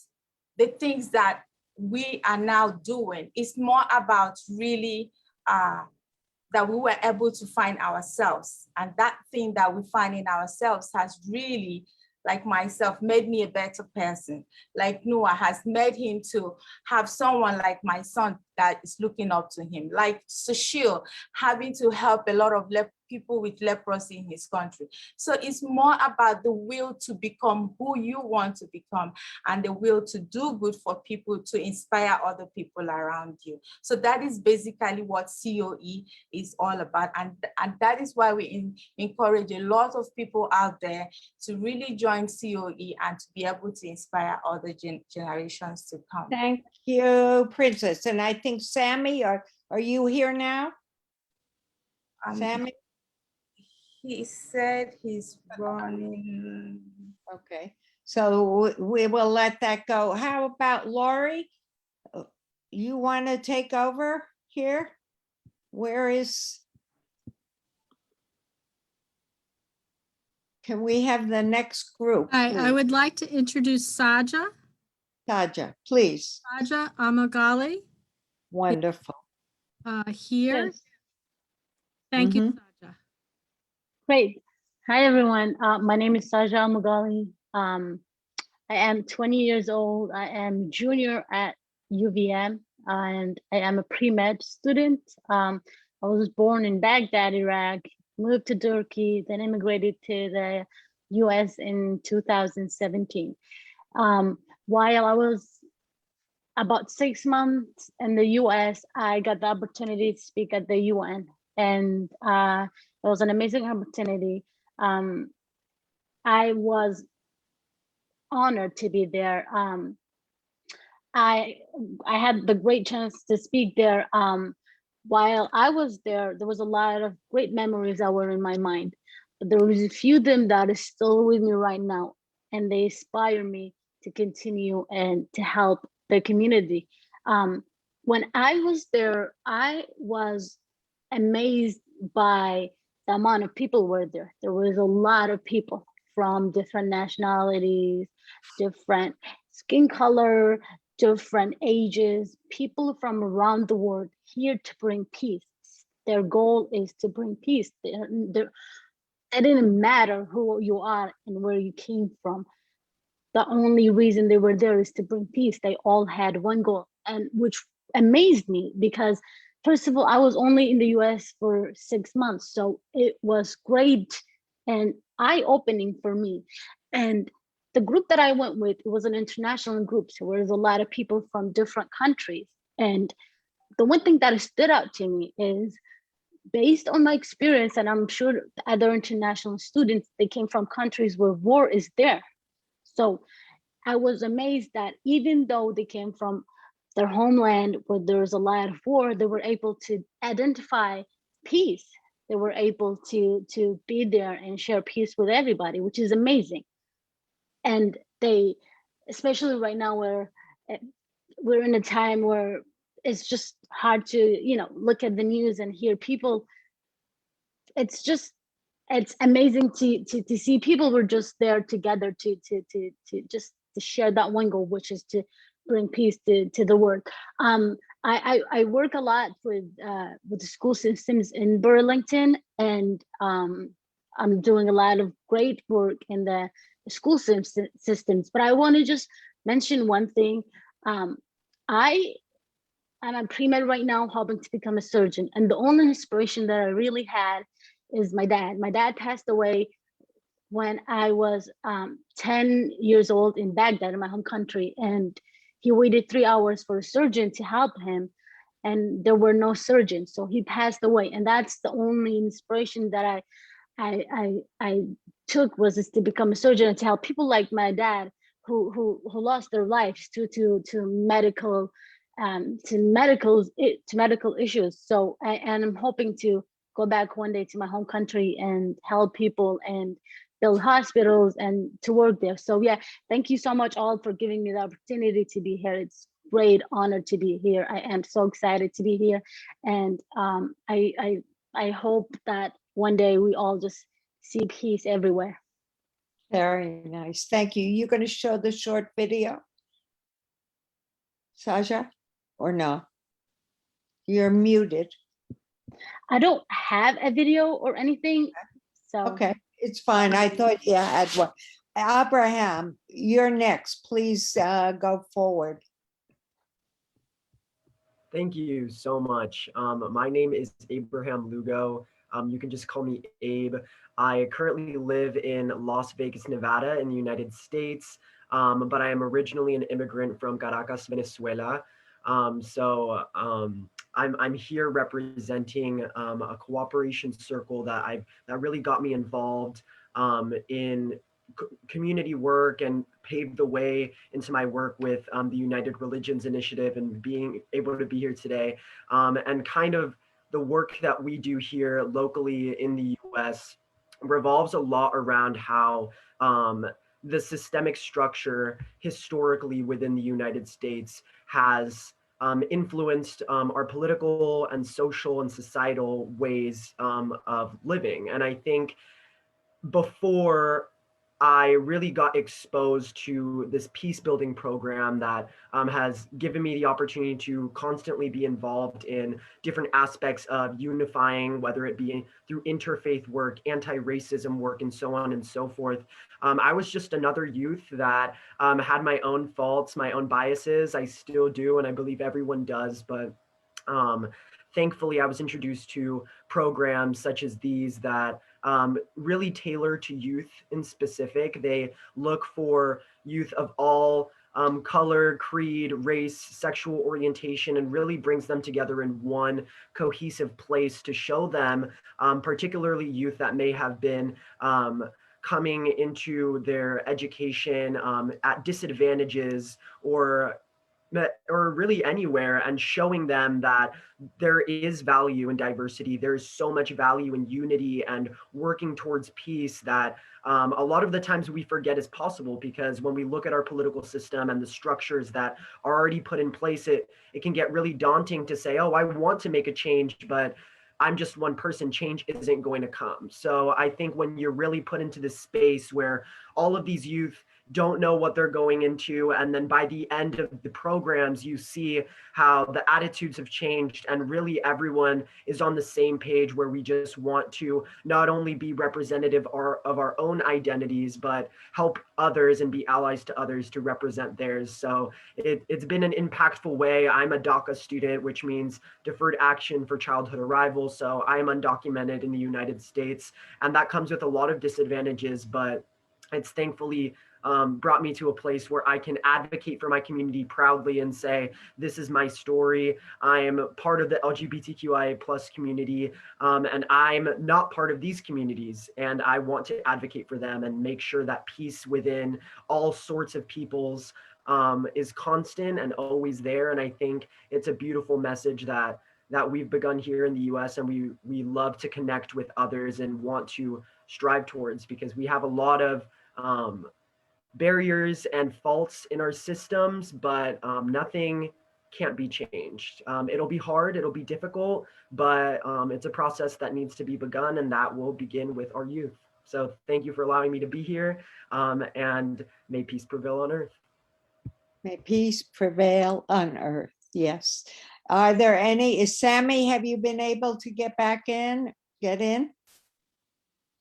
the things that we are now doing. It's more about really that we were able to find ourselves. And that thing that we find in ourselves has really, like myself, made me a better person. Like Noah has made him to have someone like my son that is looking up to him. Like Sushil, having to help a lot of people with leprosy in his country. So it's more about the will to become who you want to become and the will to do good for people, to inspire other people around you. So that is basically what COE is all about. And that is why we encourage a lot of people out there to really join COE and to be able to inspire other generations to come. Thank you, Princess. And I think Sammy, are you here now? Sammy? He said he's running. Okay, so we will let that go. How about Lori? You want to take over here? Where is? Can we have the next group? I would like to introduce Saja. Saja, please. Saja Amagali. Wonderful. Here. Yes. Thank you, Saja. Great. Hi, everyone. My name is Saja Mugali. I am 20 years old. I am junior at UVM, and I am a pre-med student. I was born in Baghdad, Iraq, moved to Turkey, then immigrated to the US in 2017. While I was about 6 months in the US, I got the opportunity to speak at the UN, and it was an amazing opportunity. I was honored to be there. I had the great chance to speak there. While I was there was a lot of great memories that were in my mind, but there was a few of them that is still with me right now, and they inspire me to continue and to help the community. When I was there, I was amazed by the amount of people were there. There was a lot of people from different nationalities, different skin color, different ages, people from around the world here to bring peace. Their goal is to bring peace. It didn't matter who you are and where you came from. The only reason they were there is to bring peace. They all had one goal, and which amazed me because, first of all, I was only in the US for 6 months. So it was great and eye-opening for me. And the group that I went with, it was an international group. So there was a lot of people from different countries. And the one thing that stood out to me is, based on my experience, and I'm sure other international students, they came from countries where war is there. So I was amazed that even though they came from their homeland where there's a lot of war, they were able to identify peace. They were able to be there and share peace with everybody, which is amazing. And they, especially right now where we're in a time where it's just hard to, look at the news and hear people. It's just it's amazing to see people were just there together to just to share that one goal, which is to bring peace to the world. I work a lot with the school systems in Burlington, and I'm doing a lot of great work in the school systems. But I want to just mention one thing. I'm a pre-med right now, hoping to become a surgeon, and the only inspiration that I really had is my dad. My dad passed away when I was 10 years old in Baghdad, in my home country, and he waited 3 hours for a surgeon to help him, and there were no surgeons, so he passed away. And that's the only inspiration that I took, was just to become a surgeon and to help people like my dad who lost their lives to medical to medical issues. So and I'm hoping to go back one day to my home country and help people and build hospitals and to work there. So yeah, thank you so much all for giving me the opportunity to be here. It's great honor to be here. I am so excited to be here, and I hope that one day we all just see peace everywhere. Very nice. Thank you. You're going to show the short video, Saja, or no? You're muted. I don't have a video or anything. So okay, it's fine. I thought you had one. Abraham, you're next. Please go forward. Thank you so much. My name is Abraham Lugo. You can just call me Abe. I currently live in Las Vegas, Nevada in the United States, but I am originally an immigrant from Caracas, Venezuela. I'm here representing a cooperation circle that really got me involved in community work and paved the way into my work with the United Religions Initiative and being able to be here today. And kind of the work that we do here locally in the US revolves a lot around how the systemic structure historically within the United States has influenced our political and social and societal ways of living. And I think before I really got exposed to this peace building program that has given me the opportunity to constantly be involved in different aspects of unifying, whether it be through interfaith work, anti-racism work, and so on and so forth. I was just another youth that had my own faults, my own biases. I still do, and I believe everyone does, but thankfully I was introduced to programs such as these that really tailor to youth in specific. They look for youth of all color, creed, race, sexual orientation, and really brings them together in one cohesive place to show them, particularly youth that may have been coming into their education at disadvantages or really anywhere, and showing them that there is value in diversity. There's so much value in unity and working towards peace that a lot of the times we forget is possible, because when we look at our political system and the structures that are already put in place, it can get really daunting to say, oh, I want to make a change, but I'm just one person, change isn't going to come. So I think when you're really put into this space where all of these youth don't know what they're going into, and then by the end of the programs you see how the attitudes have changed and really everyone is on the same page, where we just want to not only be representative of our own identities but help others and be allies to others to represent theirs. So it's been an impactful way. I'm a DACA student, which means Deferred Action for Childhood Arrival, so I am undocumented in the United States, and that comes with a lot of disadvantages, but it's thankfully brought me to a place where I can advocate for my community proudly and say, this is my story. I am part of the LGBTQIA plus community, and I'm not part of these communities. And I want to advocate for them and make sure that peace within all sorts of peoples is constant and always there. And I think it's a beautiful message that we've begun here in the US, and we love to connect with others and want to strive towards, because we have a lot of barriers and faults in our systems, but nothing can't be changed. It'll be hard, it'll be difficult, but it's a process that needs to be begun, and that will begin with our youth. So thank you for allowing me to be here, and may peace prevail on earth. May peace prevail on earth. Yes. Are there any, Sammy, have you been able to get in?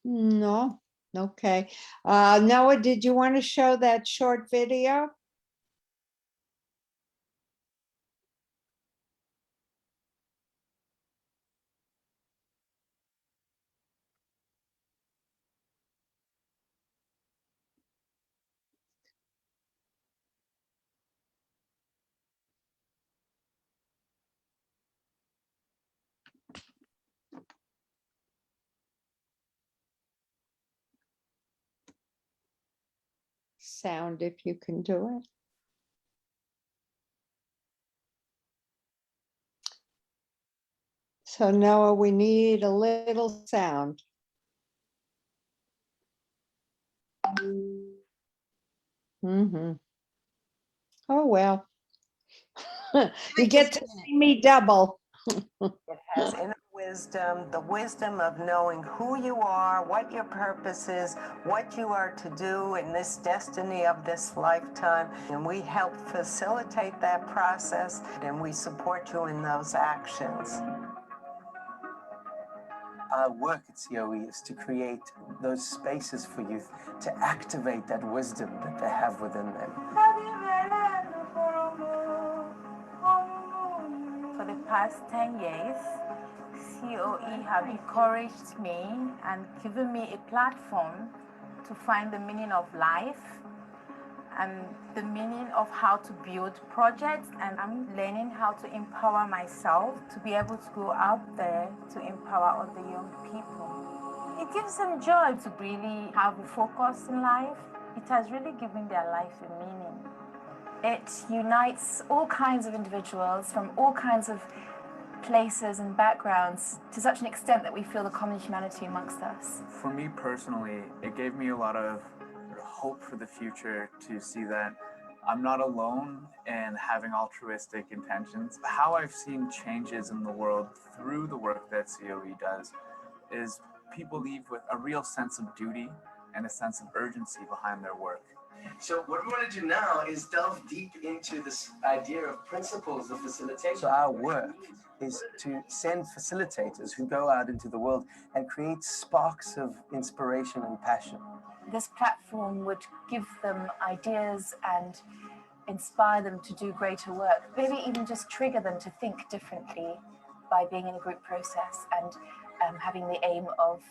No. Okay. Noah, did you want to show that short video? Sound if you can do it. So Noah, we need a little sound. Mm-hmm. Oh, well. You get to see me double. It has inner wisdom, the wisdom of knowing who you are, what your purpose is, what you are to do in this destiny of this lifetime. And we help facilitate that process, and we support you in those actions. Our work at COE is to create those spaces for youth to activate that wisdom that they have within them. For the past 10 years, COE have encouraged me and given me a platform to find the meaning of life and the meaning of how to build projects, and I'm learning how to empower myself to be able to go out there to empower other young people. It gives them joy to really have a focus in life. It has really given their life a meaning. It unites all kinds of individuals from all kinds of places and backgrounds to such an extent that we feel the common humanity amongst us. For me personally, it gave me a lot of hope for the future to see that I'm not alone in having altruistic intentions. How I've seen changes in the world through the work that COE does is people leave with a real sense of duty and a sense of urgency behind their work. So what we want to do now is delve deep into this idea of principles of facilitation. So our work is to send facilitators who go out into the world and create sparks of inspiration and passion. This platform would give them ideas and inspire them to do greater work, maybe even just trigger them to think differently by being in a group process and having the aim of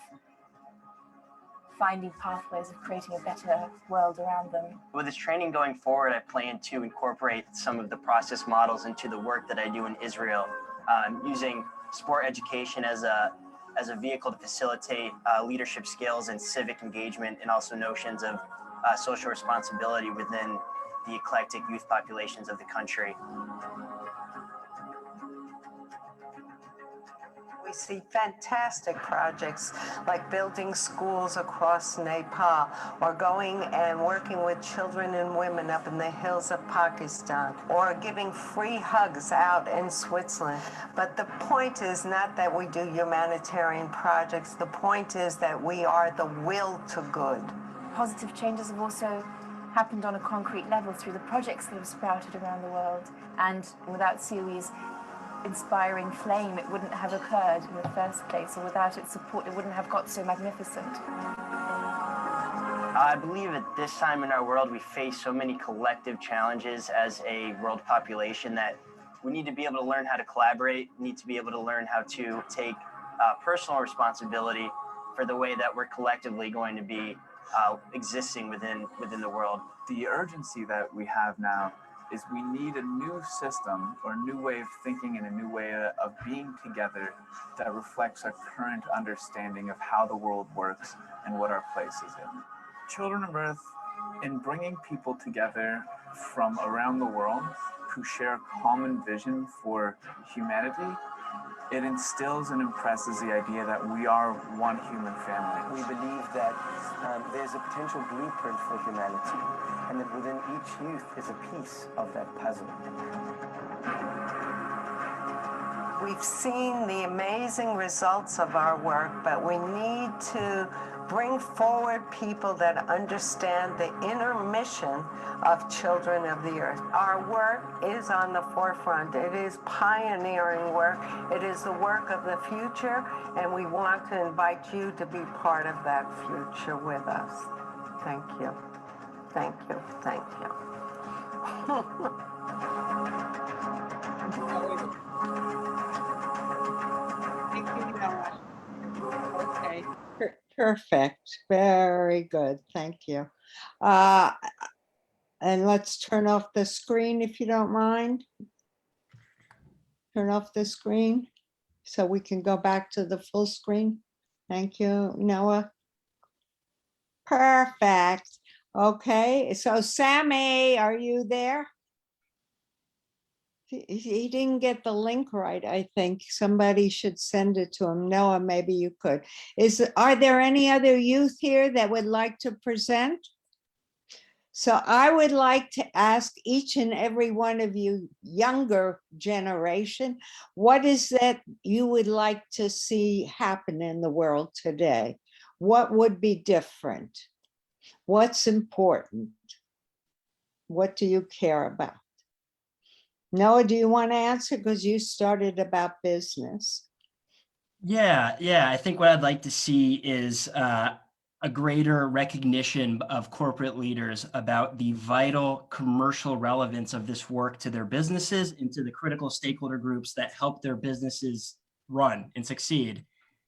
finding pathways of creating a better world around them. With this training going forward, I plan to incorporate some of the process models into the work that I do in Israel, using sport education as a vehicle to facilitate leadership skills and civic engagement, and also notions of social responsibility within the eclectic youth populations of the country. We see fantastic projects like building schools across Nepal, or going and working with children and women up in the hills of Pakistan, or giving free hugs out in Switzerland. But the point is not that we do humanitarian projects. The point is that we are the will to good. Positive changes have also happened on a concrete level through the projects that have sprouted around the world. And without COE's inspiring flame, it wouldn't have occurred in the first place, or without its support, it wouldn't have got so magnificent. I believe at this time in our world, we face so many collective challenges as a world population that we need to be able to learn how to collaborate, need to be able to learn how to take personal responsibility for the way that we're collectively going to be existing within the world. The urgency that we have now is we need a new system or a new way of thinking and a new way of being together that reflects our current understanding of how the world works and what our place is in. Children of Earth, in bringing people together from around the world who share a common vision for humanity, It instills and impresses the idea that we are one human family. We believe that there's a potential blueprint for humanity, and that within each youth is a piece of that puzzle. We've seen the amazing results of our work, but we need to bring forward people that understand the inner mission of Children of the Earth. Our work is on the forefront. It is pioneering work. It is the work of the future, and we want to invite you to be part of that future with us. Thank you. Thank you. Thank you. Thank you, Noah. Okay, perfect. Very good. Thank you. And let's turn off the screen if you don't mind. Turn off the screen so we can go back to the full screen. Thank you, Noah. Perfect. Okay, so Sammy, are you there? He didn't get the link right, I think. Somebody should send it to him. Noah, maybe you could. Are there any other youth here that would like to present? So I would like to ask each and every one of you younger generation, what is that you would like to see happen in the world today? What would be different? What's important? What do you care about? Noah, do you want to answer? Because you started about business. Yeah, I think what I'd like to see is a greater recognition of corporate leaders about the vital commercial relevance of this work to their businesses and to the critical stakeholder groups that help their businesses run and succeed.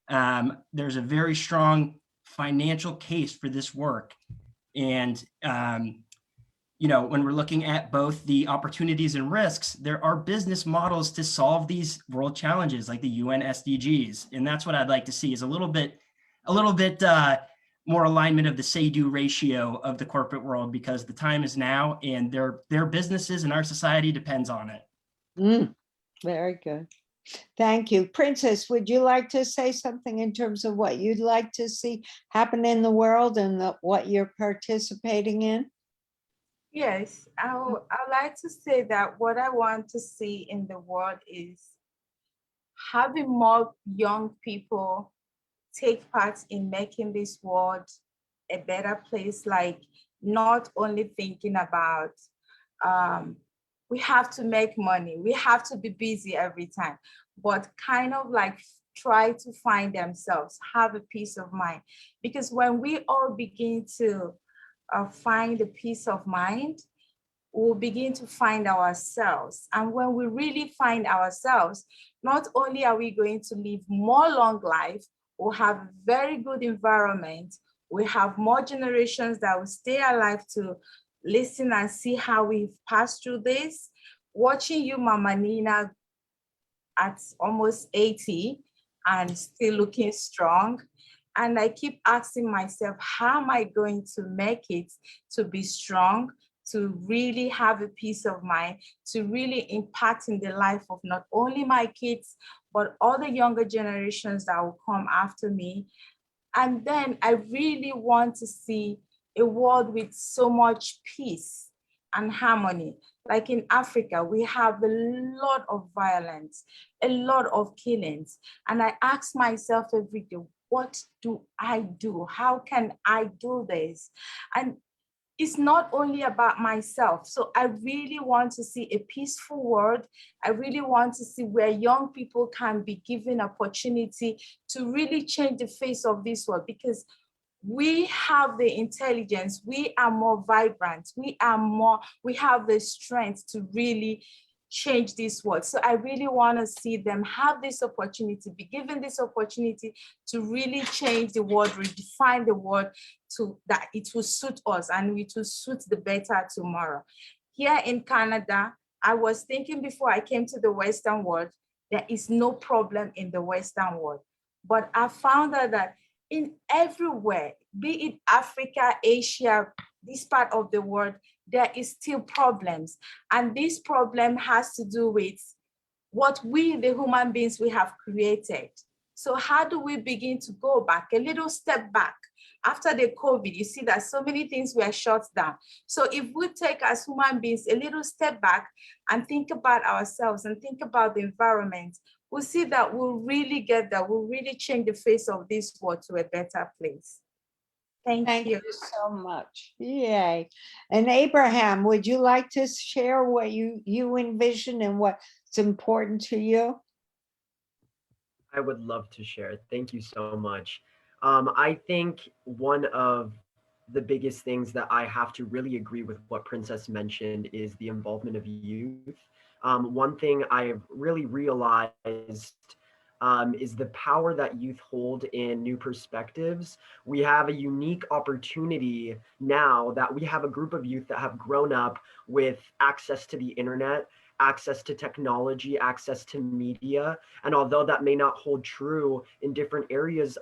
There's a very strong financial case for this work. And when we're looking at both the opportunities and risks, there are business models to solve these world challenges like the UN SDGs. And that's what I'd like to see is a little bit more alignment of the say-do ratio of the corporate world, because the time is now and their businesses and our society depends on it. Very good. Thank you. Princess, would you like to say something in terms of what you'd like to see happen in the world and what you're participating in? Yes, I'd like to say that what I want to see in the world is having more young people take part in making this world a better place, like not only thinking about we have to make money, we have to be busy every time, but kind of like try to find themselves, have a peace of mind. Because when we all begin to find a peace of mind, we'll begin to find ourselves. And when we really find ourselves, not only are we going to live more long life, we'll have a very good environment, we have more generations that will stay alive to listen and see how we've passed through this. Watching you, Mama Nina, at almost 80 and still looking strong. And I keep asking myself, how am I going to make it to be strong, to really have a peace of mind, to really impact in the life of not only my kids, but all the younger generations that will come after me. And then I really want to see a world with so much peace and harmony. Like in Africa, we have a lot of violence, a lot of killings. And I ask myself every day, what do I do? How can I do this? And it's not only about myself. So I really want to see a peaceful world. I really want to see where young people can be given opportunity to really change the face of this world, because we have the intelligence, we are more vibrant, we have the strength to really change this world. So I really want to see them have this opportunity, be given this opportunity to really change the world, redefine the world to that it will suit us and it will suit the better tomorrow. Here in Canada, I was thinking before I came to the Western world, there is no problem in the Western world. But I found out that in everywhere, be it Africa, Asia, this part of the world, there is still problems. And this problem has to do with what we, the human beings, we have created. So how do we begin to go back, a little step back? After the COVID, you see that so many things were shut down. So if we take as human beings a little step back and think about ourselves and think about the environment, we'll see that we'll really get that, we'll really change the face of this world to a better place. Thank you so much. Yay. And Abraham, would you like to share what you envision and what's important to you? I would love to share. Thank you so much. I think one of the biggest things that I have to really agree with what Princess mentioned is the involvement of youth. One thing I've really realized is the power that youth hold in new perspectives. We have a unique opportunity now that we have a group of youth that have grown up with access to the internet, access to technology, access to media. And although that may not hold true in different areas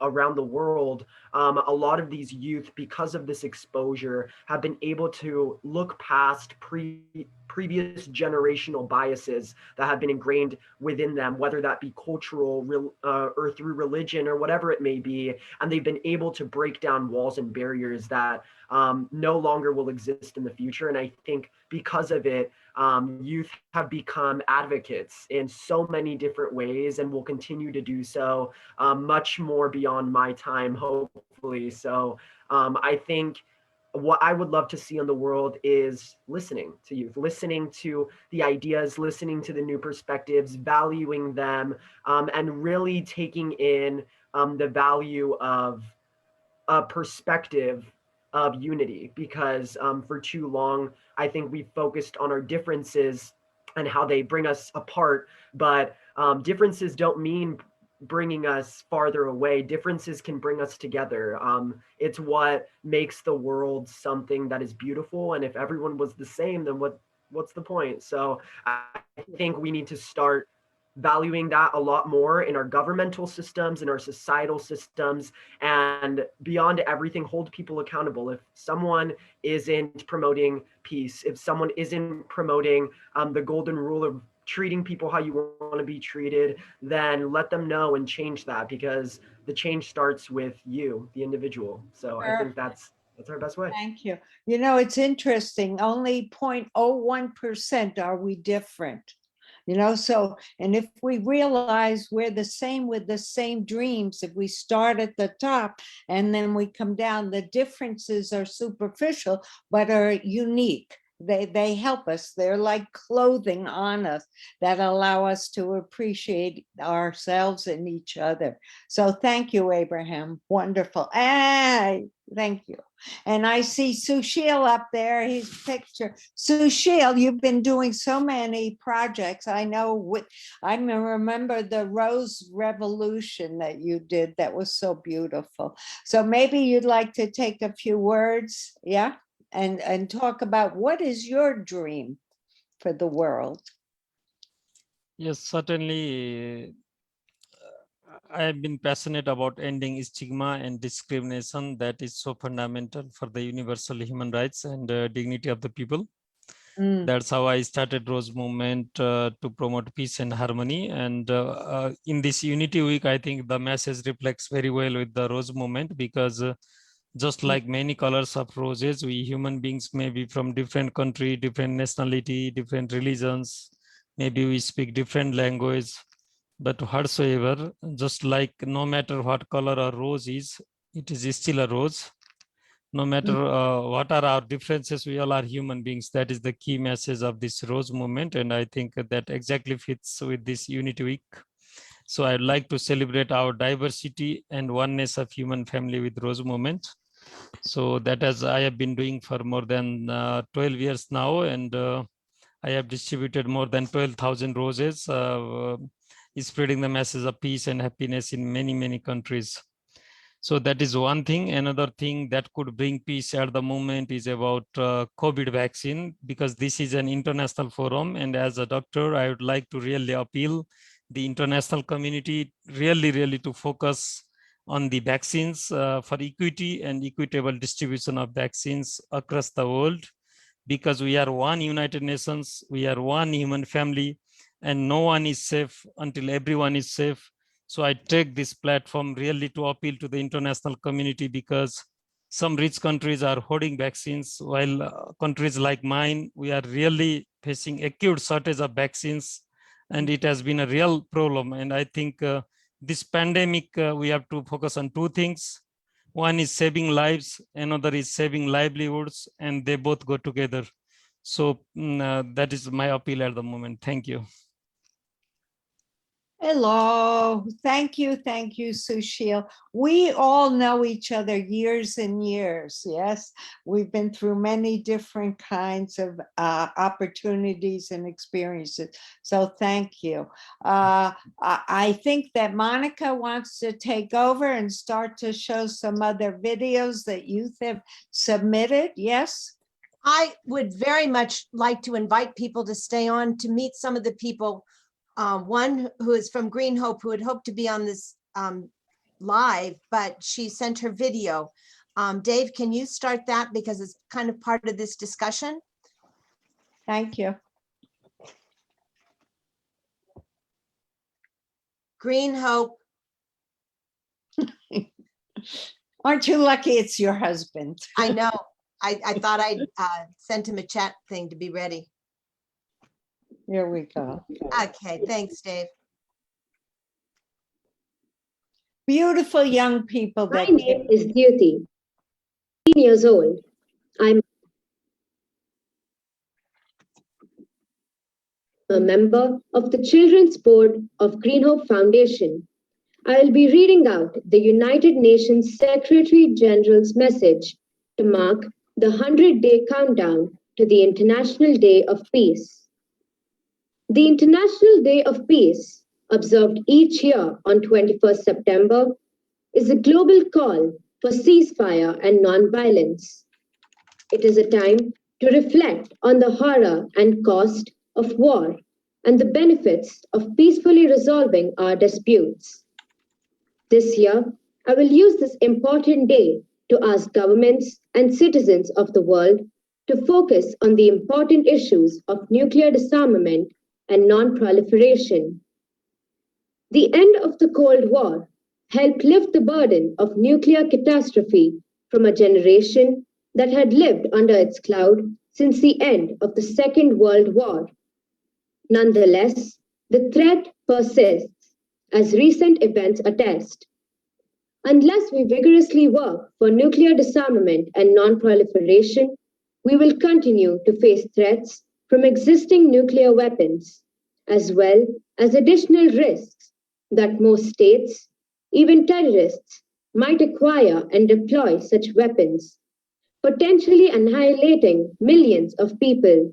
around the world, a lot of these youth, because of this exposure, have been able to look past previous generational biases that have been ingrained within them, whether that be cultural or through religion or whatever it may be. And they've been able to break down walls and barriers that no longer will exist in the future. And I think because of it, youth have become advocates in so many different ways and will continue to do so much more beyond my time, hopefully. So I think what I would love to see in the world is listening to youth, listening to the ideas, listening to the new perspectives, valuing them, and really taking in the value of a perspective of unity, because for too long, I think we focused on our differences and how they bring us apart, but differences don't mean bringing us farther away. Differences can bring us together. It's what makes the world something that is beautiful. And if everyone was the same, then what's the point? So I think we need to start valuing that a lot more in our governmental systems, in our societal systems, and beyond everything, hold people accountable. If someone isn't promoting peace, if someone isn't promoting the golden rule of treating people how you want to be treated, then let them know and change that, because the change starts with you, the individual. So I think that's our best way. Thank you. You know, it's interesting. Only 0.01% are we different. You know, so, and if we realize we're the same with the same dreams, if we start at the top and then we come down, the differences are superficial, but are unique. They help us. They're like clothing on us that allow us to appreciate ourselves and each other. So thank you, Abraham. Wonderful. Thank you. And I see Sushil up there, his picture. Sushil, you've been doing so many projects. I know, I remember the Rose Revolution that you did. That was so beautiful. So maybe you'd like to take a few words, yeah? And talk about what is your dream for the world? Yes, certainly. I have been passionate about ending stigma and discrimination that is so fundamental for the universal human rights and dignity of the people. That's how I started Rose Movement to promote peace and harmony. And in this Unity Week, I think the message reflects very well with the Rose Movement, because just like many colors of roses, we human beings may be from different country, different nationality, different religions, maybe we speak different language, but whatsoever, just like no matter what color a rose is, it is still a rose. No matter what are our differences, we all are human beings. That is the key message of this Rose Movement. And I think that exactly fits with this Unity Week. So I'd like to celebrate our diversity and oneness of human family with Rose Movement. So that as I have been doing for more than 12 years now, and I have distributed more than 12,000 roses, spreading the message of peace and happiness in many, many countries. So that is one thing. Another thing that could bring peace at the moment is about COVID vaccine, because this is an international forum. And as a doctor, I would like to really appeal the international community really to focus on the vaccines for equity and equitable distribution of vaccines across the world, because we are one United Nations, we are one human family, and no one is safe until everyone is safe. So I take this platform really to appeal to the international community, because some rich countries are hoarding vaccines, while countries like mine, we are really facing acute shortage of vaccines, and it has been a real problem. And I think this pandemic, we have to focus on two things. One is saving lives, another is saving livelihoods, and they both go together. So that is my appeal at the moment. Thank you. Hello. Thank you, Sushil. We all know each other years and years, yes? We've been through many different kinds of opportunities and experiences, so thank you. I think that Monica wants to take over and start to show some other videos that youth have submitted, yes? I would very much like to invite people to stay on to meet some of the people. One who is from Green Hope, who had hoped to be on this live, but she sent her video. Dave, can you start that, because it's kind of part of this discussion? Thank you. Green Hope. Aren't you lucky it's your husband? I know. I thought I'd sent him a chat thing to be ready. Here we go. Okay, thanks, Dave. Beautiful young people. My name is Duty, 18 years old. I'm a member of the Children's Board of Green Hope Foundation. I will be reading out the United Nations Secretary General's message to mark the 100-day countdown to the International Day of Peace. The International Day of Peace, observed each year on 21st September, is a global call for ceasefire and non-violence. It is a time to reflect on the horror and cost of war and the benefits of peacefully resolving our disputes. This year, I will use this important day to ask governments and citizens of the world to focus on the important issues of nuclear disarmament and non-proliferation. The end of the Cold War helped lift the burden of nuclear catastrophe from a generation that had lived under its cloud since the end of the Second World War. Nonetheless, the threat persists, as recent events attest. Unless we vigorously work for nuclear disarmament and non-proliferation, we will continue to face threats from existing nuclear weapons, as well as additional risks that most states, even terrorists, might acquire and deploy such weapons, potentially annihilating millions of people.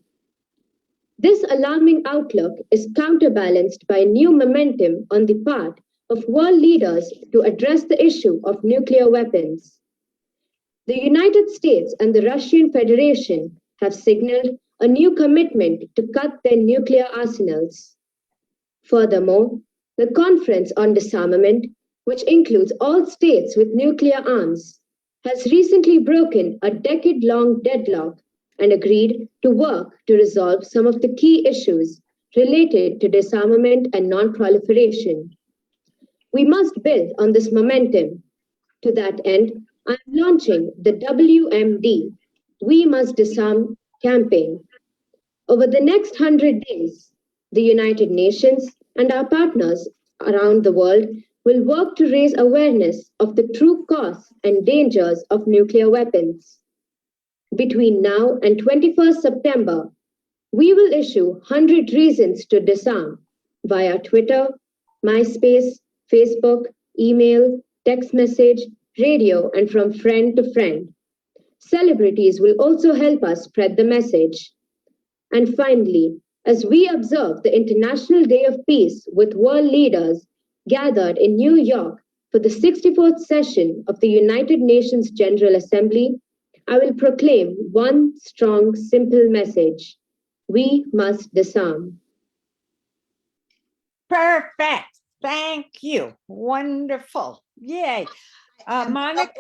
This alarming outlook is counterbalanced by new momentum on the part of world leaders to address the issue of nuclear weapons. The United States and the Russian Federation have signaled a new commitment to cut their nuclear arsenals. Furthermore, the Conference on Disarmament, which includes all states with nuclear arms, has recently broken a decade-long deadlock and agreed to work to resolve some of the key issues related to disarmament and non-proliferation. We must build on this momentum. To that end, I am launching the WMD, We Must Disarm campaign. Over the next 100 days, the United Nations and our partners around the world will work to raise awareness of the true costs and dangers of nuclear weapons. Between now and 21st September, we will issue 100 reasons to disarm via Twitter, MySpace, Facebook, email, text message, radio, and from friend to friend. Celebrities will also help us spread the message. And finally, as we observe the International Day of Peace with world leaders gathered in New York for the 64th session of the United Nations General Assembly, I will proclaim one strong, simple message. We must disarm. Perfect. Thank you. Wonderful. Yay. Monica,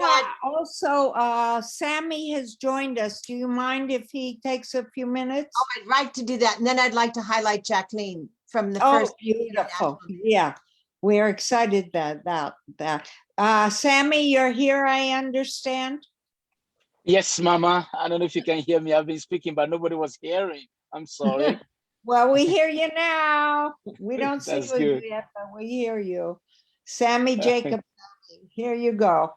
also, Sammy has joined us. Do you mind if he takes a few minutes? Oh, I'd like to do that. And then I'd like to highlight Jacqueline. from the Oh, first. beautiful. Yeah, we're excited about that. Sammy, you're here, I understand. Yes, Mama. I don't know if you can hear me. I've been speaking, but nobody was hearing. I'm sorry. Well, we hear you now. We don't see That's you good. yet, but we hear you. Sammy Jacob, here you go.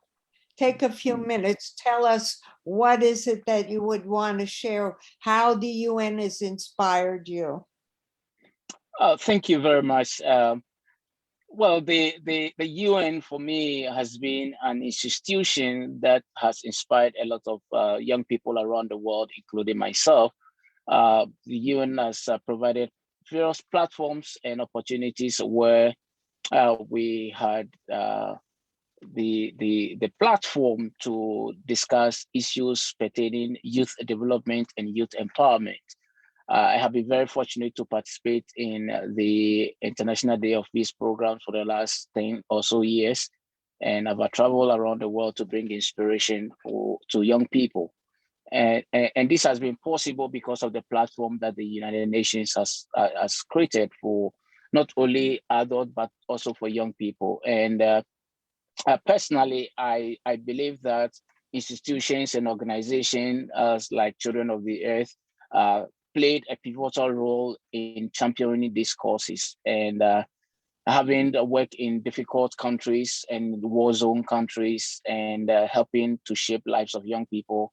Take a few minutes. Tell us, what is it that you would want to share, how the UN has inspired you? Thank you very much. Well, the UN for me has been an institution that has inspired a lot of young people around the world, including myself. The UN has provided various platforms and opportunities where we had the platform to discuss issues pertaining youth development and youth empowerment. I have been very fortunate to participate in the International Day of Peace program for the last 10 or so years. And I've traveled around the world to bring inspiration to young people. And this has been possible because of the platform that the United Nations has created for not only adults, but also for young people. And personally, I believe that institutions and organizations like Children of the Earth played a pivotal role in championing these causes. And having worked in difficult countries and war zone countries and helping to shape lives of young people,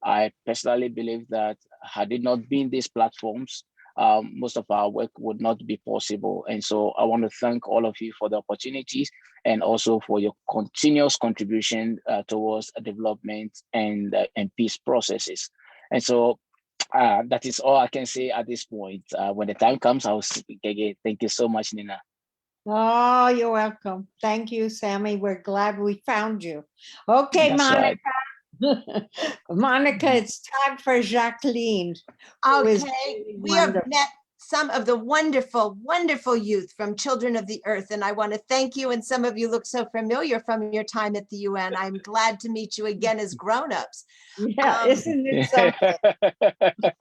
I personally believe that had it not been these platforms, most of our work would not be possible. And so I want to thank all of you for the opportunities and also for your continuous contribution towards development and peace processes. And so that is all I can say at this point. When the time comes, I'll speak again. Thank you so much, Nina. Oh, you're welcome. Thank you, Sammy. We're glad we found you. Okay, That's Monica. right. Monica, it's time for Jacqueline. who is Okay, really we have wonderful. met some of the wonderful, wonderful youth from Children of the Earth, and I want to thank you. And some of you look so familiar from your time at the UN. I'm glad to meet you again as grown-ups. Yeah, isn't it something?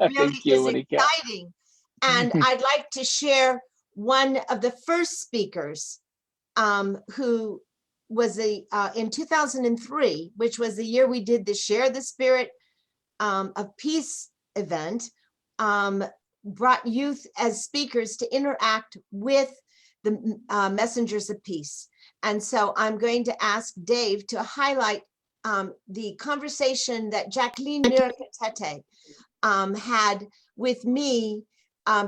Really Thank you, is Monica. exciting. And I'd like to share one of the first speakers who was in 2003, which was the year we did the Share the Spirit of Peace event, brought youth as speakers to interact with the messengers of peace. And so I'm going to ask Dave to highlight the conversation that Jacqueline Mirakatete had with me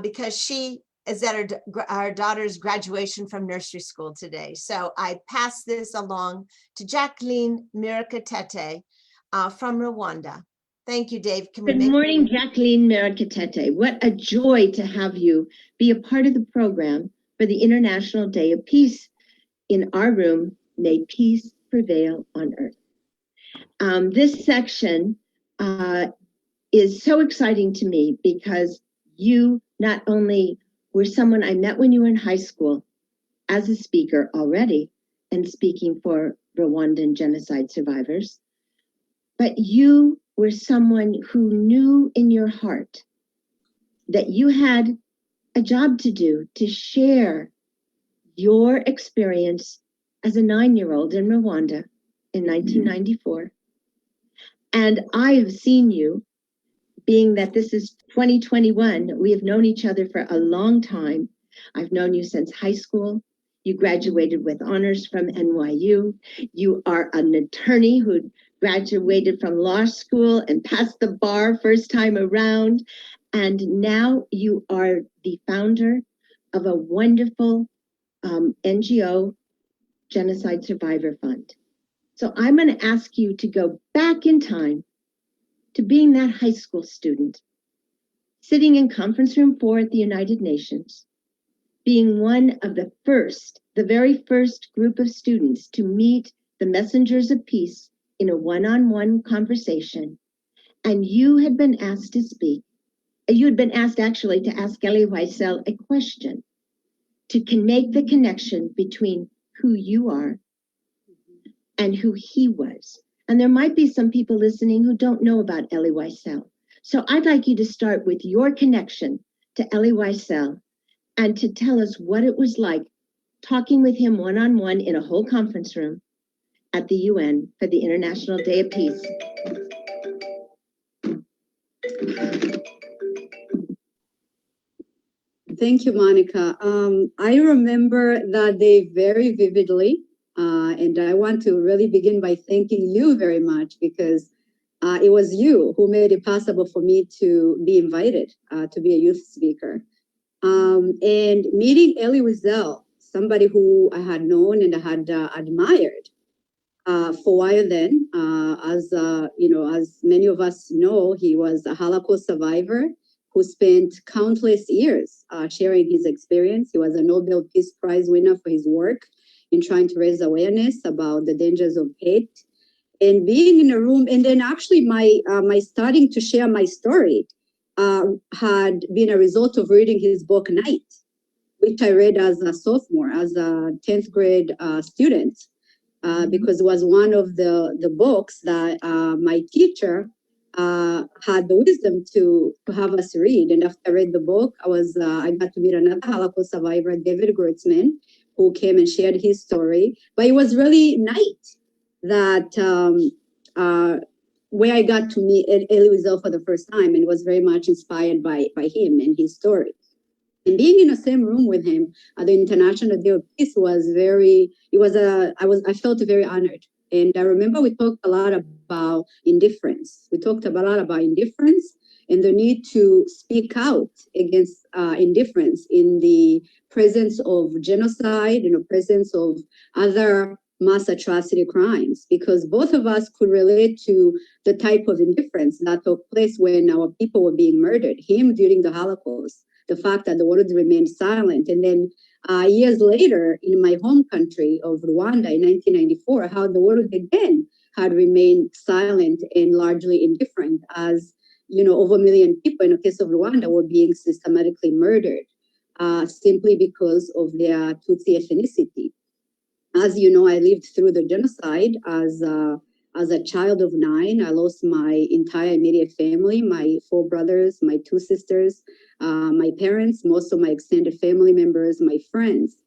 because she is at our daughter's graduation from nursery school today. So I pass this along to Jacqueline Mirakatete from Rwanda. Thank you, Dave. Good morning, Jacqueline Mirakatete. What a joy to have you be a part of the program for the International Day of Peace. In our room, may peace prevail on earth. This section is so exciting to me because you not only were someone I met when you were in high school as a speaker already and speaking for Rwandan genocide survivors, but you were someone who knew in your heart that you had a job to do to share your experience as a 9-year-old in Rwanda in 1994. And I have seen you, being that this is 2021, we have known each other for a long time. I've known you since high school. You graduated with honors from NYU. You are an attorney who graduated from law school and passed the bar first time around. And now you are the founder of a wonderful NGO, Genocide Survivor Fund. So I'm going to ask you to go back in time to being that high school student, sitting in conference room 4 at the United Nations, being one of the very first group of students to meet the messengers of peace in a one-on-one conversation. And you had been asked to speak. You had been asked actually to ask Elie Wiesel a question to make the connection between who you are and who he was. And there might be some people listening who don't know about Elie Wiesel. So I'd like you to start with your connection to Elie Wiesel and to tell us what it was like talking with him one-on-one in a whole conference room at the UN for the International Day of Peace. Thank you, Monica. I remember that day very vividly, and I want to really begin by thanking you very much because it was you who made it possible for me to be invited to be a youth speaker. And meeting Elie Wiesel, somebody who I had known and I had admired for a while then, as many of us know, he was a Holocaust survivor who spent countless years sharing his experience. He was a Nobel Peace Prize winner for his work in trying to raise awareness about the dangers of hate. And being in a room, and then actually my starting to share my story had been a result of reading his book Night, which I read as a sophomore, as a 10th grade student, because it was one of the books that my teacher had the wisdom to have us read. And after I read the book, I got to meet another Holocaust survivor, David Gertzman, who came and shared his story. But it was really Night that where I got to meet Elie Wiesel for the first time, and was very much inspired by him and his story. And being in the same room with him at the International Day of Peace I felt very honored. And I remember we talked a lot about indifference. We talked a lot about indifference and the need to speak out against indifference in the presence of genocide, in the presence of other mass atrocity crimes, because both of us could relate to the type of indifference that took place when our people were being murdered, him during the Holocaust, the fact that the world remained silent. And then years later, in my home country of Rwanda in 1994, how the world again had remained silent and largely indifferent as, over 1 million people in the case of Rwanda were being systematically murdered simply because of their Tutsi ethnicity. As you know, I lived through the genocide as a child of 9. I lost my entire immediate family, my 4 brothers, my 2 sisters, my parents, most of my extended family members, my friends.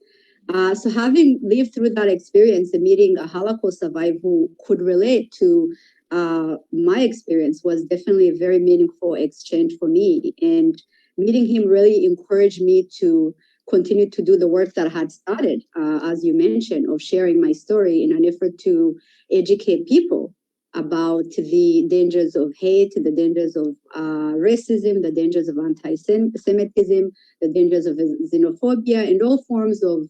So having lived through that experience and meeting a Holocaust survivor who could relate to my experience was definitely a very meaningful exchange for me. And meeting him really encouraged me to continue to do the work that I had started, as you mentioned, of sharing my story in an effort to educate people about the dangers of hate, the dangers of racism, the dangers of anti-Semitism, the dangers of xenophobia, and all forms of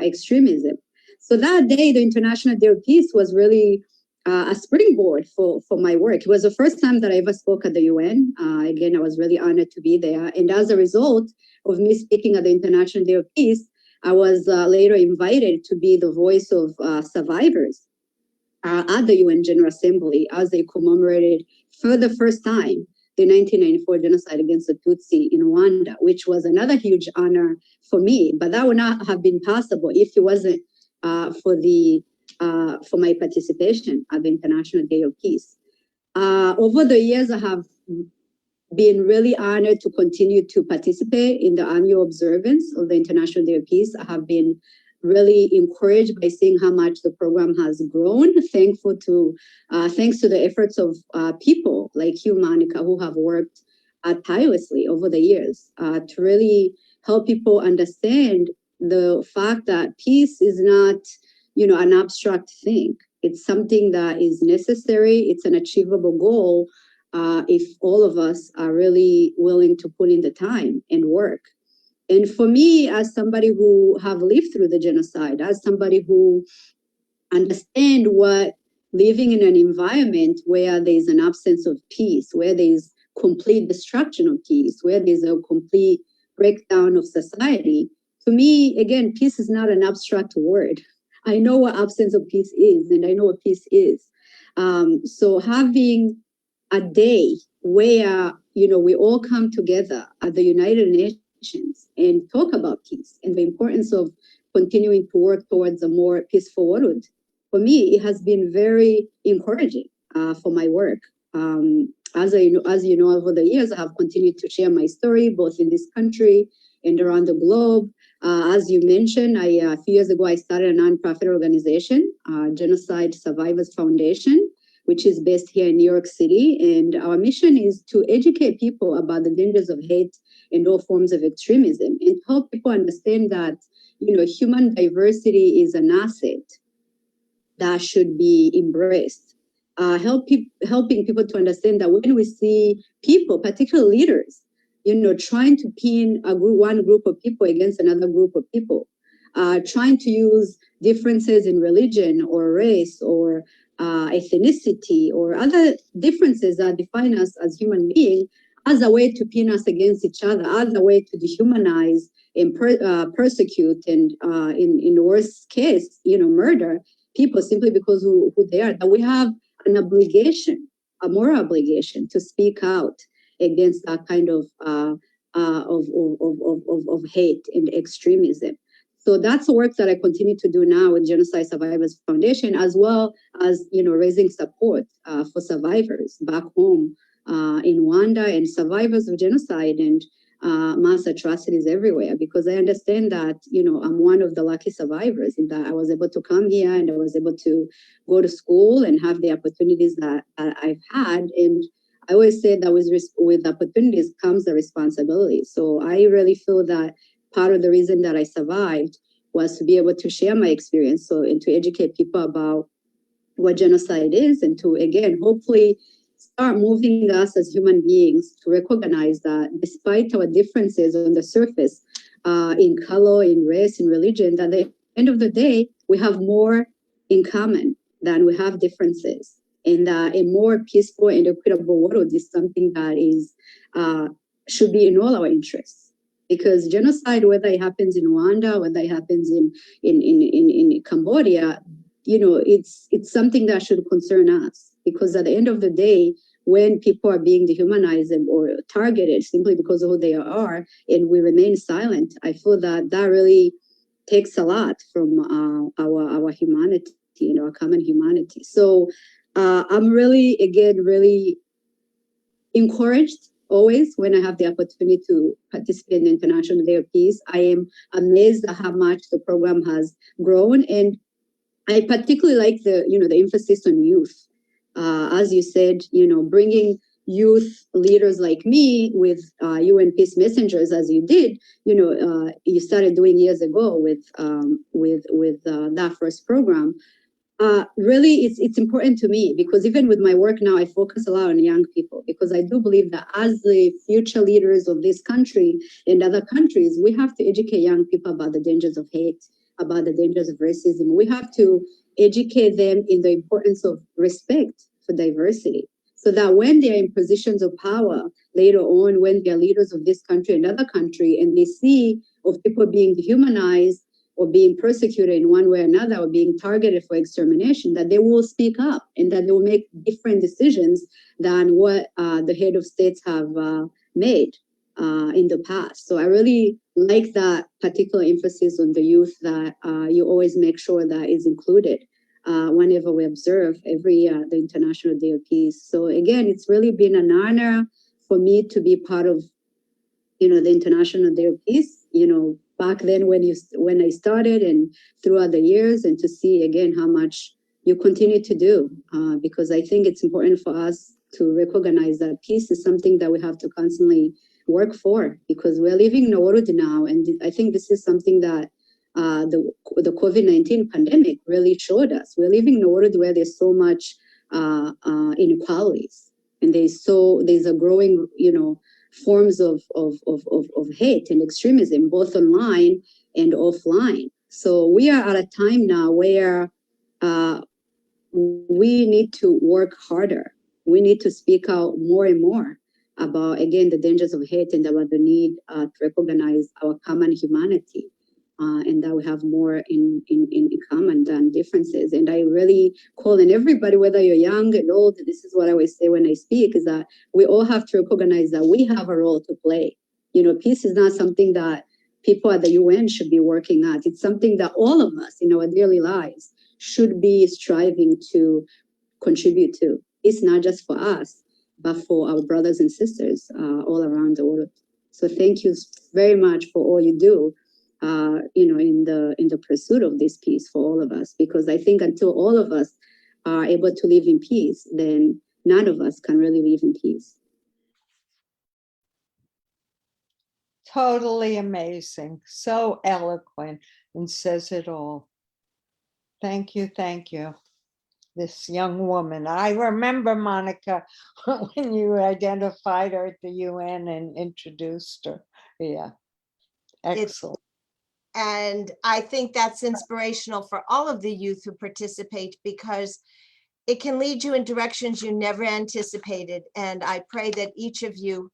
extremism. So that day, the International Day of Peace was really a springboard for my work. It was the first time that I ever spoke at the UN. Again, I was really honored to be there. And as a result of me speaking at the International Day of Peace, I was later invited to be the voice of survivors at the UN General Assembly as they commemorated for the first time the 1994 genocide against the Tutsi in Rwanda, which was another huge honor for me. But that would not have been possible if it wasn't for my participation at the International Day of Peace. Over the years, I have been really honored to continue to participate in the annual observance of the International Day of Peace. I have been really encouraged by seeing how much the program has grown, thanks to the efforts of people like you, Monica, who have worked tirelessly over the years to really help people understand the fact that peace is not, an abstract thing. It's something that is necessary. It's an achievable goal if all of us are really willing to put in the time and work. And for me, as somebody who have lived through the genocide, as somebody who understand what living in an environment where there's an absence of peace, where there's complete destruction of peace, where there's a complete breakdown of society, to me, again, peace is not an abstract word. I know what absence of peace is, and I know what peace is. So having a day where, we all come together at the United Nations and talk about peace and the importance of continuing to work towards a more peaceful world, for me, it has been very encouraging for my work. As you know, over the years, I have continued to share my story, both in this country and around the globe. As you mentioned, a few years ago, I started a nonprofit organization, Genocide Survivors Foundation, which is based here in New York City. And our mission is to educate people about the dangers of hate and all forms of extremism, and help people understand that, human diversity is an asset that should be embraced. Helping people to understand that when we see people, particularly leaders, trying to pin one group of people against another group of people, trying to use differences in religion or race or ethnicity or other differences that define us as human beings as a way to pin us against each other, as a way to dehumanize and persecute and, in the worst case, murder people simply because who they are. That we have an obligation, a moral obligation, to speak out against that kind of hate and extremism. So that's the work that I continue to do now with Genocide Survivors Foundation, as well as raising support for survivors back home in Rwanda and survivors of genocide and mass atrocities everywhere. Because I understand that I'm one of the lucky survivors in that I was able to come here and I was able to go to school and have the opportunities that I've had. And I always say that with opportunities comes the responsibility. So I really feel that part of the reason that I survived was to be able to share my experience, and to educate people about what genocide is, and to, again, hopefully start moving us as human beings to recognize that despite our differences on the surface, in color, in race, in religion, that at the end of the day, we have more in common than we have differences. And a more peaceful and equitable world is something that is should be in all our interests. Because genocide, whether it happens in Rwanda, whether it happens in Cambodia, it's something that should concern us. Because at the end of the day, when people are being dehumanized or targeted simply because of who they are, and we remain silent, I feel that really takes a lot from our humanity, our common humanity. So I'm really, again, really encouraged always when I have the opportunity to participate in the International Day of Peace. I am amazed at how much the program has grown, and I particularly like the emphasis on youth. As you said, bringing youth leaders like me with UN Peace Messengers, as you did, you started doing years ago with that first program. Really, it's important to me because even with my work now, I focus a lot on young people, because I do believe that as the future leaders of this country and other countries, we have to educate young people about the dangers of hate, about the dangers of racism. We have to educate them in the importance of respect for diversity, so that when they're in positions of power later on, when they're leaders of this country and other country, and they see of people being dehumanized or being persecuted in one way or another, or being targeted for extermination, that they will speak up and that they will make different decisions than what the head of states have made in the past. So I really like that particular emphasis on the youth, that you always make sure that is included whenever we observe the International Day of Peace. So again, it's really been an honor for me to be part of, the International Day of Peace, back then when I started and throughout the years, and to see again how much you continue to do, because I think it's important for us to recognize that peace is something that we have to constantly work for, because we're living in a world now, and I think this is something that the COVID-19 pandemic really showed us. We're living in a world where there's so much inequalities, and there's a growing, forms of hate and extremism, both online and offline. So we are at a time now where we need to work harder. We need to speak out more and more about, again, the dangers of hate and about the need to recognize our common humanity, and that we have more in common than differences. And I really call on everybody, whether you're young and old, this is what I always say when I speak, is that we all have to recognize that we have a role to play. Peace is not something that people at the UN should be working at. It's something that all of us in our daily lives should be striving to contribute to. It's not just for us, but for our brothers and sisters all around the world. So thank you very much for all you do, in the pursuit of this peace for all of us, because I think until all of us are able to live in peace, then none of us can really live in peace. Totally amazing. So eloquent and says it all. Thank you. Thank you. This young woman. I remember, Monica, when you identified her at the UN and introduced her. Yeah. Excellent. And I think that's inspirational for all of the youth who participate, because it can lead you in directions you never anticipated. And I pray that each of you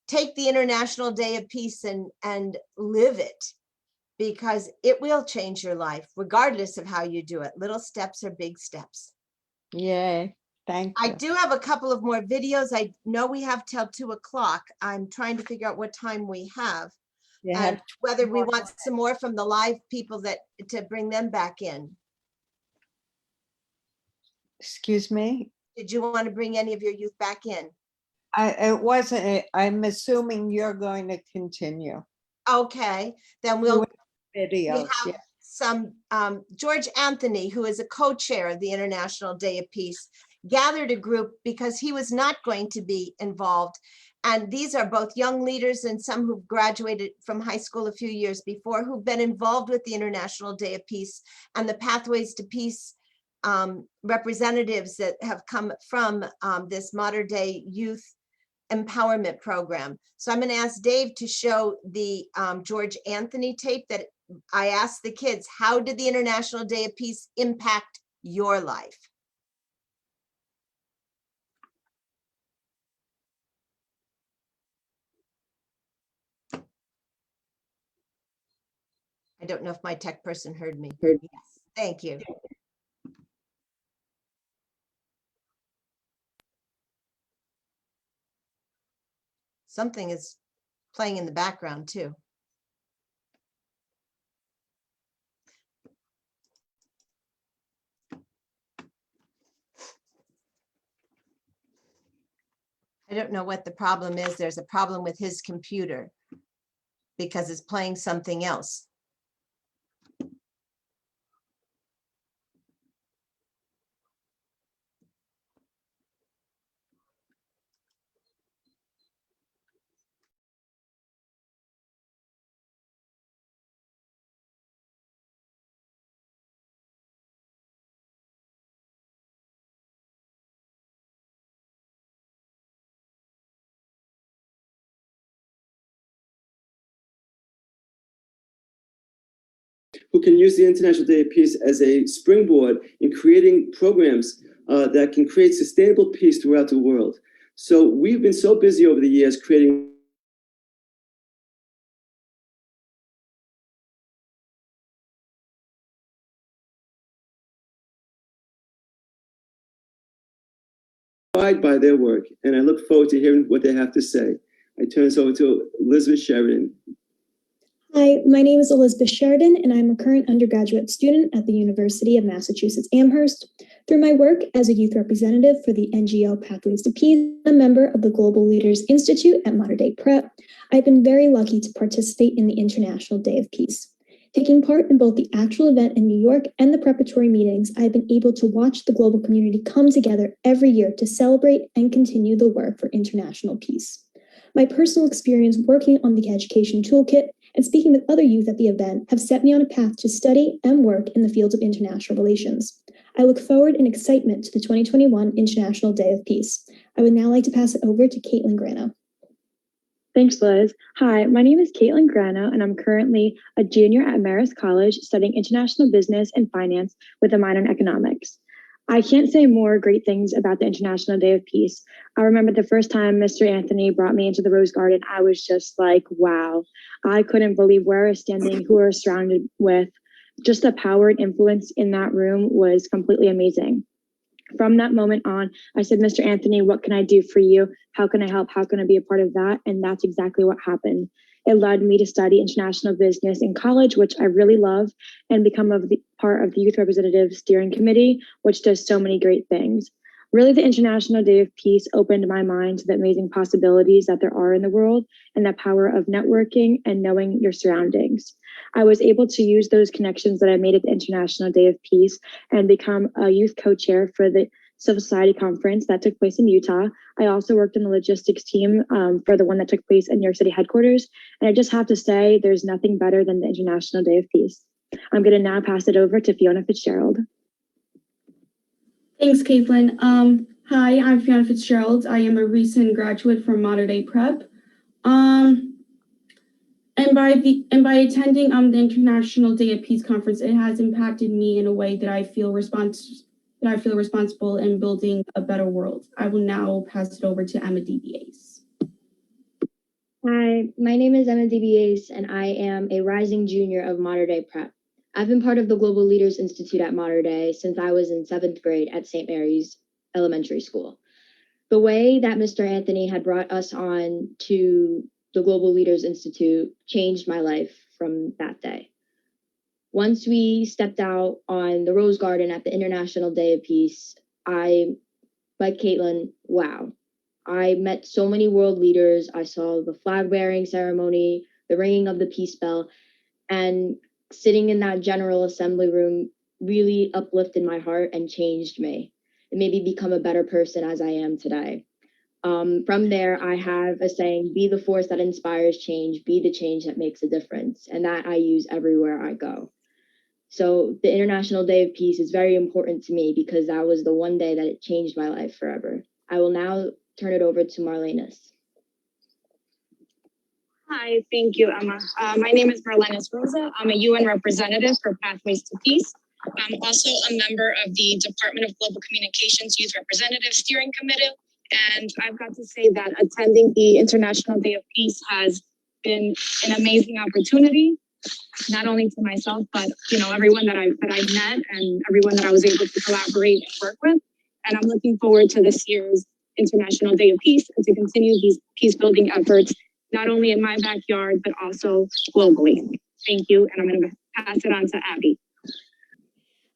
take the International Day of Peace and live it, because it will change your life, regardless of how you do it. Little steps are big steps. Yay. Thank you. I do have a couple of more videos. I know we have till 2 o'clock. I'm trying to figure out what time we have. And whether we want some more from the live people to bring them back in. Excuse me? Did you want to bring any of your youth back in? I'm assuming you're going to continue. Okay, then we videos. have some, George Anthony, who is a co-chair of the International Day of Peace, gathered a group because he was not going to be involved. And these are both young leaders and some who've graduated from high school a few years before, who've been involved with the International Day of Peace and the Pathways to Peace representatives that have come from this modern day youth empowerment program. So I'm going to ask Dave to show the George Anthony tape that I asked the kids, how did the International Day of Peace impact your life? I don't know if my tech person heard me. Yes, thank you. Something is playing in the background too. I don't know what the problem is. There's a problem with his computer because it's playing something else. Who can use the International Day of Peace as a springboard in creating programs that can create sustainable peace throughout the world. So we've been so busy over the years creating by their work, and I look forward to hearing what they have to say. I turn this over to Elizabeth Sheridan. Hi, my name is Elizabeth Sheridan, and I'm a current undergraduate student at the University of Massachusetts Amherst. Through my work as a youth representative for the NGO Pathways to Peace, a member of the Global Leaders Institute at Modern Day Prep, I've been very lucky to participate in the International Day of Peace. Taking part in both the actual event in New York and the preparatory meetings, I've been able to watch the global community come together every year to celebrate and continue the work for international peace. My personal experience working on the education toolkit and speaking with other youth at the event have set me on a path to study and work in the fields of international relations. I look forward in excitement to the 2021 International Day of Peace. I would now like to pass it over to Caitlin Grano. Thanks, Liz. Hi, my name is Caitlin Grano, and I'm currently a junior at Marist College studying international business and finance with a minor in economics. I can't say more great things about the International Day of Peace. I remember the first time Mr. Anthony brought me into the Rose Garden, I was just like, wow. I couldn't believe where I was standing, who I was surrounded with. Just the power and influence in that room was completely amazing. From that moment on, I said, Mr. Anthony, what can I do for you? How can I help? How can I be a part of that? And that's exactly what happened. It led me to study international business in college, which I really love, and become part of the Youth Representative Steering Committee, which does so many great things. Really, the International Day of Peace opened my mind to the amazing possibilities that there are in the world and the power of networking and knowing your surroundings. I was able to use those connections that I made at the International Day of Peace and become a youth co-chair for the Civil Society Conference that took place in Utah. I also worked in the logistics team for the one that took place in New York City headquarters. And I just have to say, there's nothing better than the International Day of Peace. I'm going to now pass it over to Fiona Fitzgerald. Thanks, Caitlin. Hi, I'm Fiona Fitzgerald. I am a recent graduate from Modern Day Prep. And by attending the International Day of Peace conference, it has impacted me in a way that I feel responsible in building a better world. I will now pass it over to Emma DBAs. Hi, my name is Emma DBAs, and I am a rising junior of Modern Day Prep. I've been part of the Global Leaders Institute at Modern Day since I was in 7th grade at St. Mary's Elementary School. The way that Mr. Anthony had brought us on to the Global Leaders Institute changed my life from that day. Once we stepped out on the Rose Garden at the International Day of Peace, like Caitlin, wow. I met so many world leaders. I saw the flag bearing ceremony, the ringing of the peace bell, and sitting in that General Assembly room really uplifted my heart and changed me. It made me become a better person as I am today. From there, I have a saying, be the force that inspires change, be the change that makes a difference. And that I use everywhere I go. So the International Day of Peace is very important to me because that was the one day that it changed my life forever. I will now turn it over to Marlenis. Hi, thank you, Emma. My name is Marlenis Rosa. I'm a UN representative for Pathways to Peace. I'm also a member of the Department of Global Communications Youth Representative Steering Committee. And I've got to say that attending the International Day of Peace has been an amazing opportunity, not only to myself, but everyone that I've met and everyone that I was able to collaborate and work with. And I'm looking forward to this year's International Day of Peace and to continue these peace building efforts, not only in my backyard, but also globally. Thank you. And I'm going to pass it on to Abby.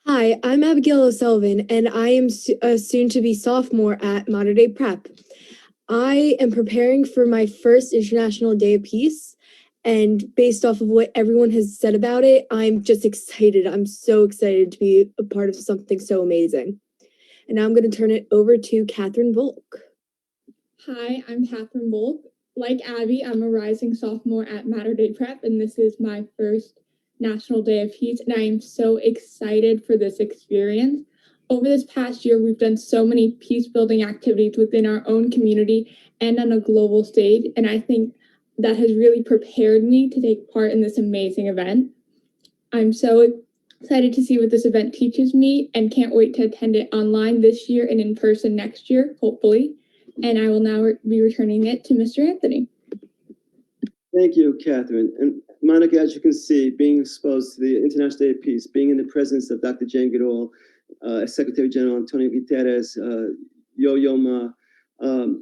Hi, I'm Abigail O'Sullivan, and I am a soon-to-be sophomore at Modern Day Prep. I am preparing for my first International Day of Peace, and based off of what everyone has said about it, I'm just excited. I'm so excited to be a part of something so amazing. And now I'm going to turn it over to Catherine Volk. Hi, I'm Catherine Volk. Like Abby, I'm a rising sophomore at Modern Day Prep, and this is my first National Day of Peace, and I am so excited for this experience. Over this past year, we've done so many peace-building activities within our own community and on a global stage, and I think that has really prepared me to take part in this amazing event. I'm so excited to see what this event teaches me and can't wait to attend it online this year and in person next year, hopefully. And I will now be returning it to Mr. Anthony. Thank you, Catherine. And Monica, as you can see, being exposed to the International Day of Peace, being in the presence of Dr. Jane Goodall, Secretary General Antonio Guterres, Yo-Yo Ma, so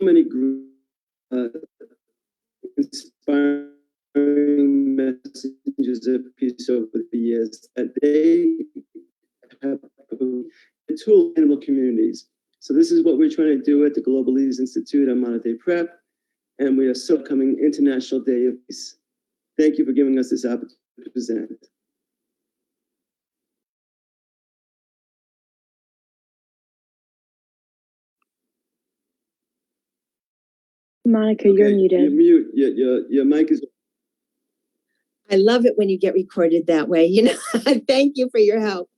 many groups, inspiring messages of peace over the years, that they have a tool in animal communities. So this is what we're trying to do at the Global Leaders Institute at Modern Day Prep, and we are so coming International Day of Peace. Thank you for giving us this opportunity to present. Monica, you're muted. You're mute. Your mic is. I love it when you get recorded that way. Thank you for your help.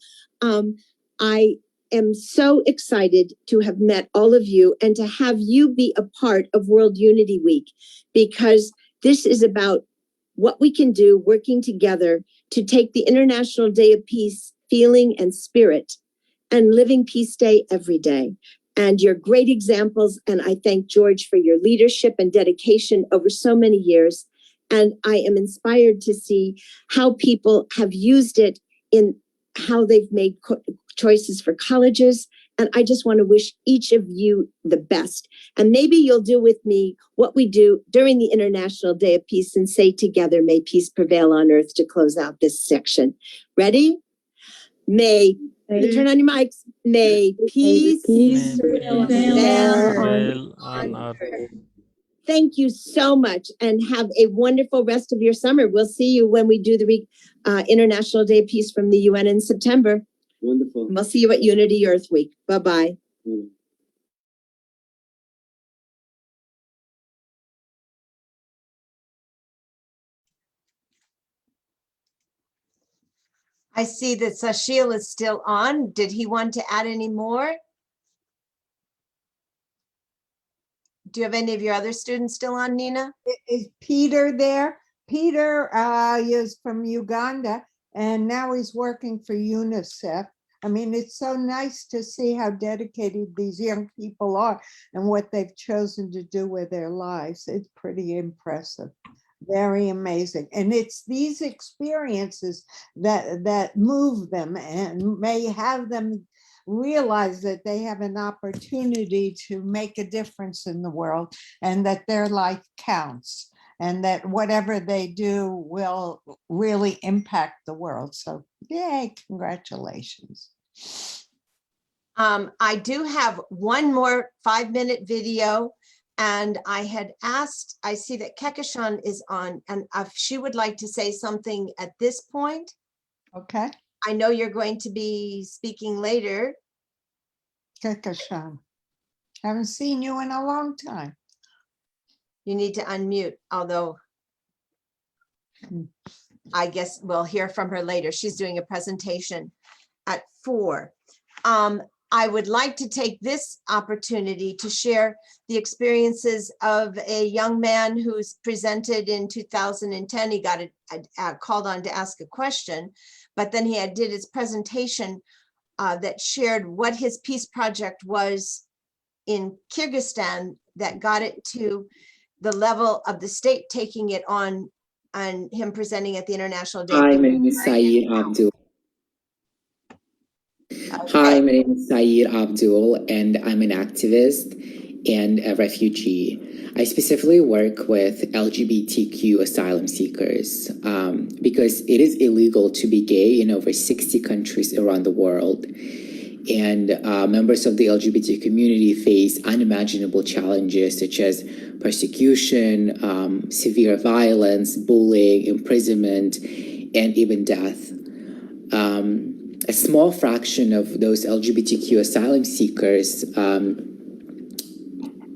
I am so excited to have met all of you and to have you be a part of World Unity Week, because this is about what we can do working together to take the International Day of Peace feeling and spirit and living Peace Day every day. And you're great examples. And I thank George for your leadership and dedication over so many years. And I am inspired to see how people have used it in how they've made choices for colleges. And I just want to wish each of you the best. And maybe you'll do with me what we do during the International Day of Peace and say together, may peace prevail on earth, to close out this section. Ready? May, you turn on your mics. May peace Prevail prevail on earth. Thank you so much and have a wonderful rest of your summer. We'll see you when we do the International Day of Peace from the UN in September. Wonderful. And we'll see you at Unity Earth Week. Bye-bye. I see that Sashil is still on. Did he want to add any more? Do you have any of your other students still on, Nina? Is Peter there? Peter is from Uganda, and now he's working for UNICEF. I mean, it's so nice to see how dedicated these young people are and what they've chosen to do with their lives. It's pretty impressive. Very amazing. And it's these experiences that move them and may have them realize that they have an opportunity to make a difference in the world and that their life counts and that whatever they do will really impact the world. So yay, congratulations. I do have one more 5-minute video. And I had asked, I see that Kekishan is on, and if she would like to say something at this point. Okay. I know you're going to be speaking later. Kekishan, haven't seen you in a long time. You need to unmute, although I guess we'll hear from her later. She's doing a presentation at 4. I would like to take this opportunity to share the experiences of a young man who's presented in 2010. He got called on to ask a question, but then he did his presentation that shared what his peace project was in Kyrgyzstan that got it to the level of the state taking it on and him presenting at the International Day. Hi, my name is Saeed Abdul. Hi, my name is Saeed Abdul, and I'm an activist and a refugee. I specifically work with LGBTQ asylum seekers because it is illegal to be gay in over 60 countries around the world. And members of the LGBT community face unimaginable challenges such as persecution, severe violence, bullying, imprisonment, and even death. A small fraction of those LGBTQ asylum seekers are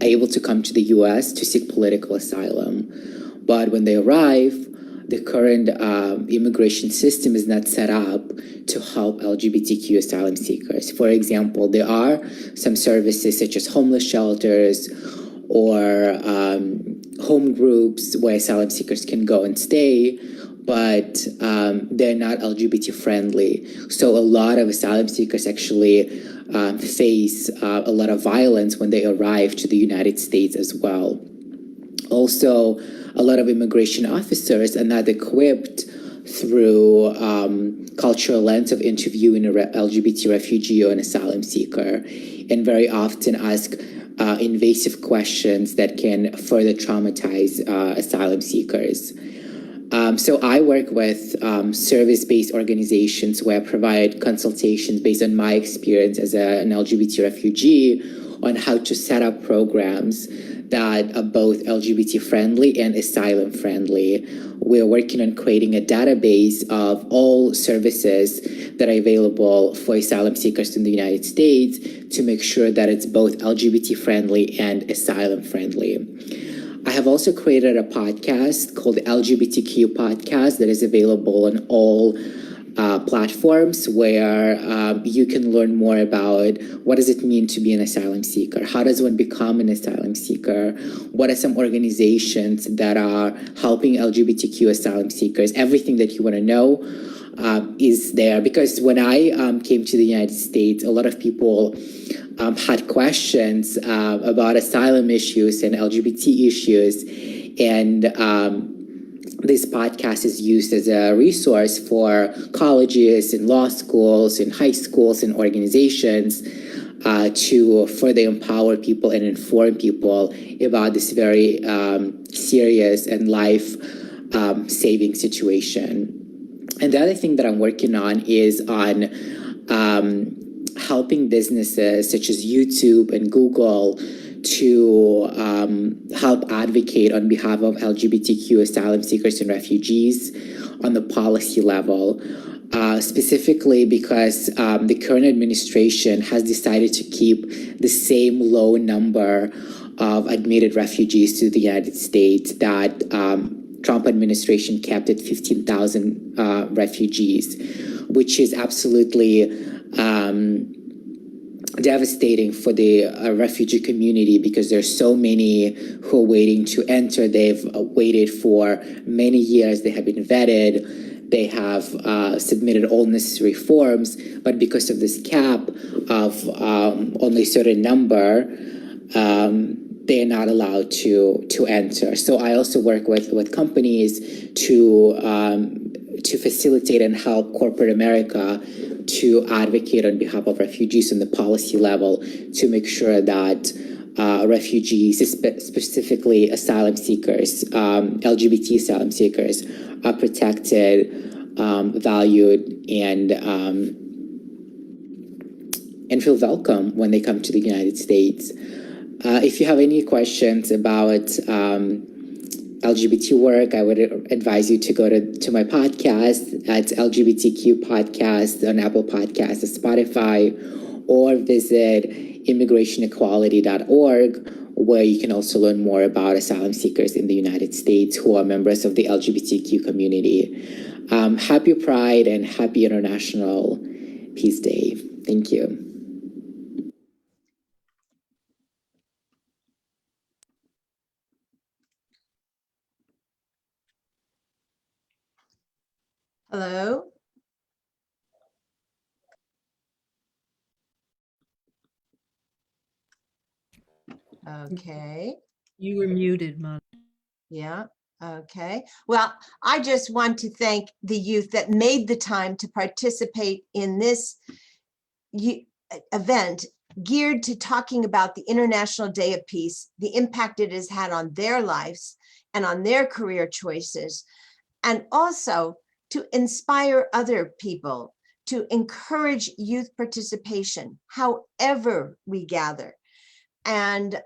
able to come to the US to seek political asylum. But when they arrive, the current immigration system is not set up to help LGBTQ asylum seekers. For example, there are some services such as homeless shelters or home groups where asylum seekers can go and stay, but they're not LGBT friendly. So a lot of asylum seekers actually face a lot of violence when they arrive to the United States as well. Also, a lot of immigration officers are not equipped through cultural lens of interviewing an LGBT refugee or an asylum seeker, and very often ask invasive questions that can further traumatize asylum seekers. So I work with service-based organizations where I provide consultations based on my experience as an LGBT refugee on how to set up programs that are both LGBT friendly and asylum friendly. We're working on creating a database of all services that are available for asylum seekers in the United States to make sure that it's both LGBT friendly and asylum friendly. I have also created a podcast called the LGBTQ Podcast that is available on all platforms where you can learn more about what does it mean to be an asylum seeker? How does one become an asylum seeker? What are some organizations that are helping LGBTQ asylum seekers? Everything that you want to know is there. Because when I came to the United States, a lot of people had questions about asylum issues and LGBT issues. And this podcast is used as a resource for colleges and law schools and high schools and organizations to further empower people and inform people about this very serious and life-saving situation. And the other thing that I'm working on is on helping businesses such as YouTube and Google to help advocate on behalf of LGBTQ asylum seekers and refugees on the policy level. Specifically because the current administration has decided to keep the same low number of admitted refugees to the United States that Trump administration kept at 15,000 refugees, which is absolutely devastating for the refugee community because there's so many who are waiting to enter. They've waited for many years. They have been vetted. They have submitted all necessary forms, but because of this cap of only a certain number, they're not allowed to enter. So I also work with companies to facilitate and help corporate America to advocate on behalf of refugees on the policy level to make sure that refugees, specifically asylum seekers, LGBT asylum seekers, are protected, valued, and feel welcome when they come to the United States. If you have any questions about LGBT work, I would advise you to go to my podcast at LGBTQ Podcast on Apple Podcasts or Spotify, or visit immigrationequality.org, where you can also learn more about asylum seekers in the United States who are members of the LGBTQ community. Happy Pride and happy International Peace Day. Thank you. Hello? Okay. You were muted, Mon. Yeah, okay. Well, I just want to thank the youth that made the time to participate in this event geared to talking about the International Day of Peace, the impact it has had on their lives and on their career choices, and also to inspire other people, to encourage youth participation, however we gather. And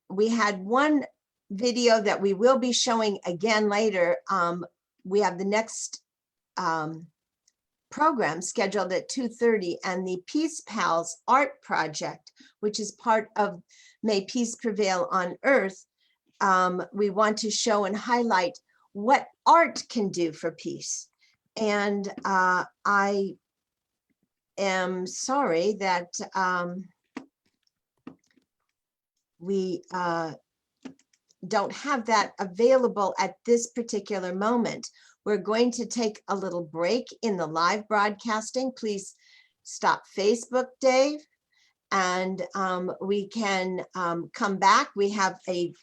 we had one video that we will be showing again later. We have the next program scheduled at 2:30, and the Peace Pals art project, which is part of May Peace Prevail on Earth. We want to show and highlight what art can do for peace. And I am sorry that we don't have that available at this particular moment. We're going to take a little break in the live broadcasting. Please stop Facebook, Dave, and we can come back. We have a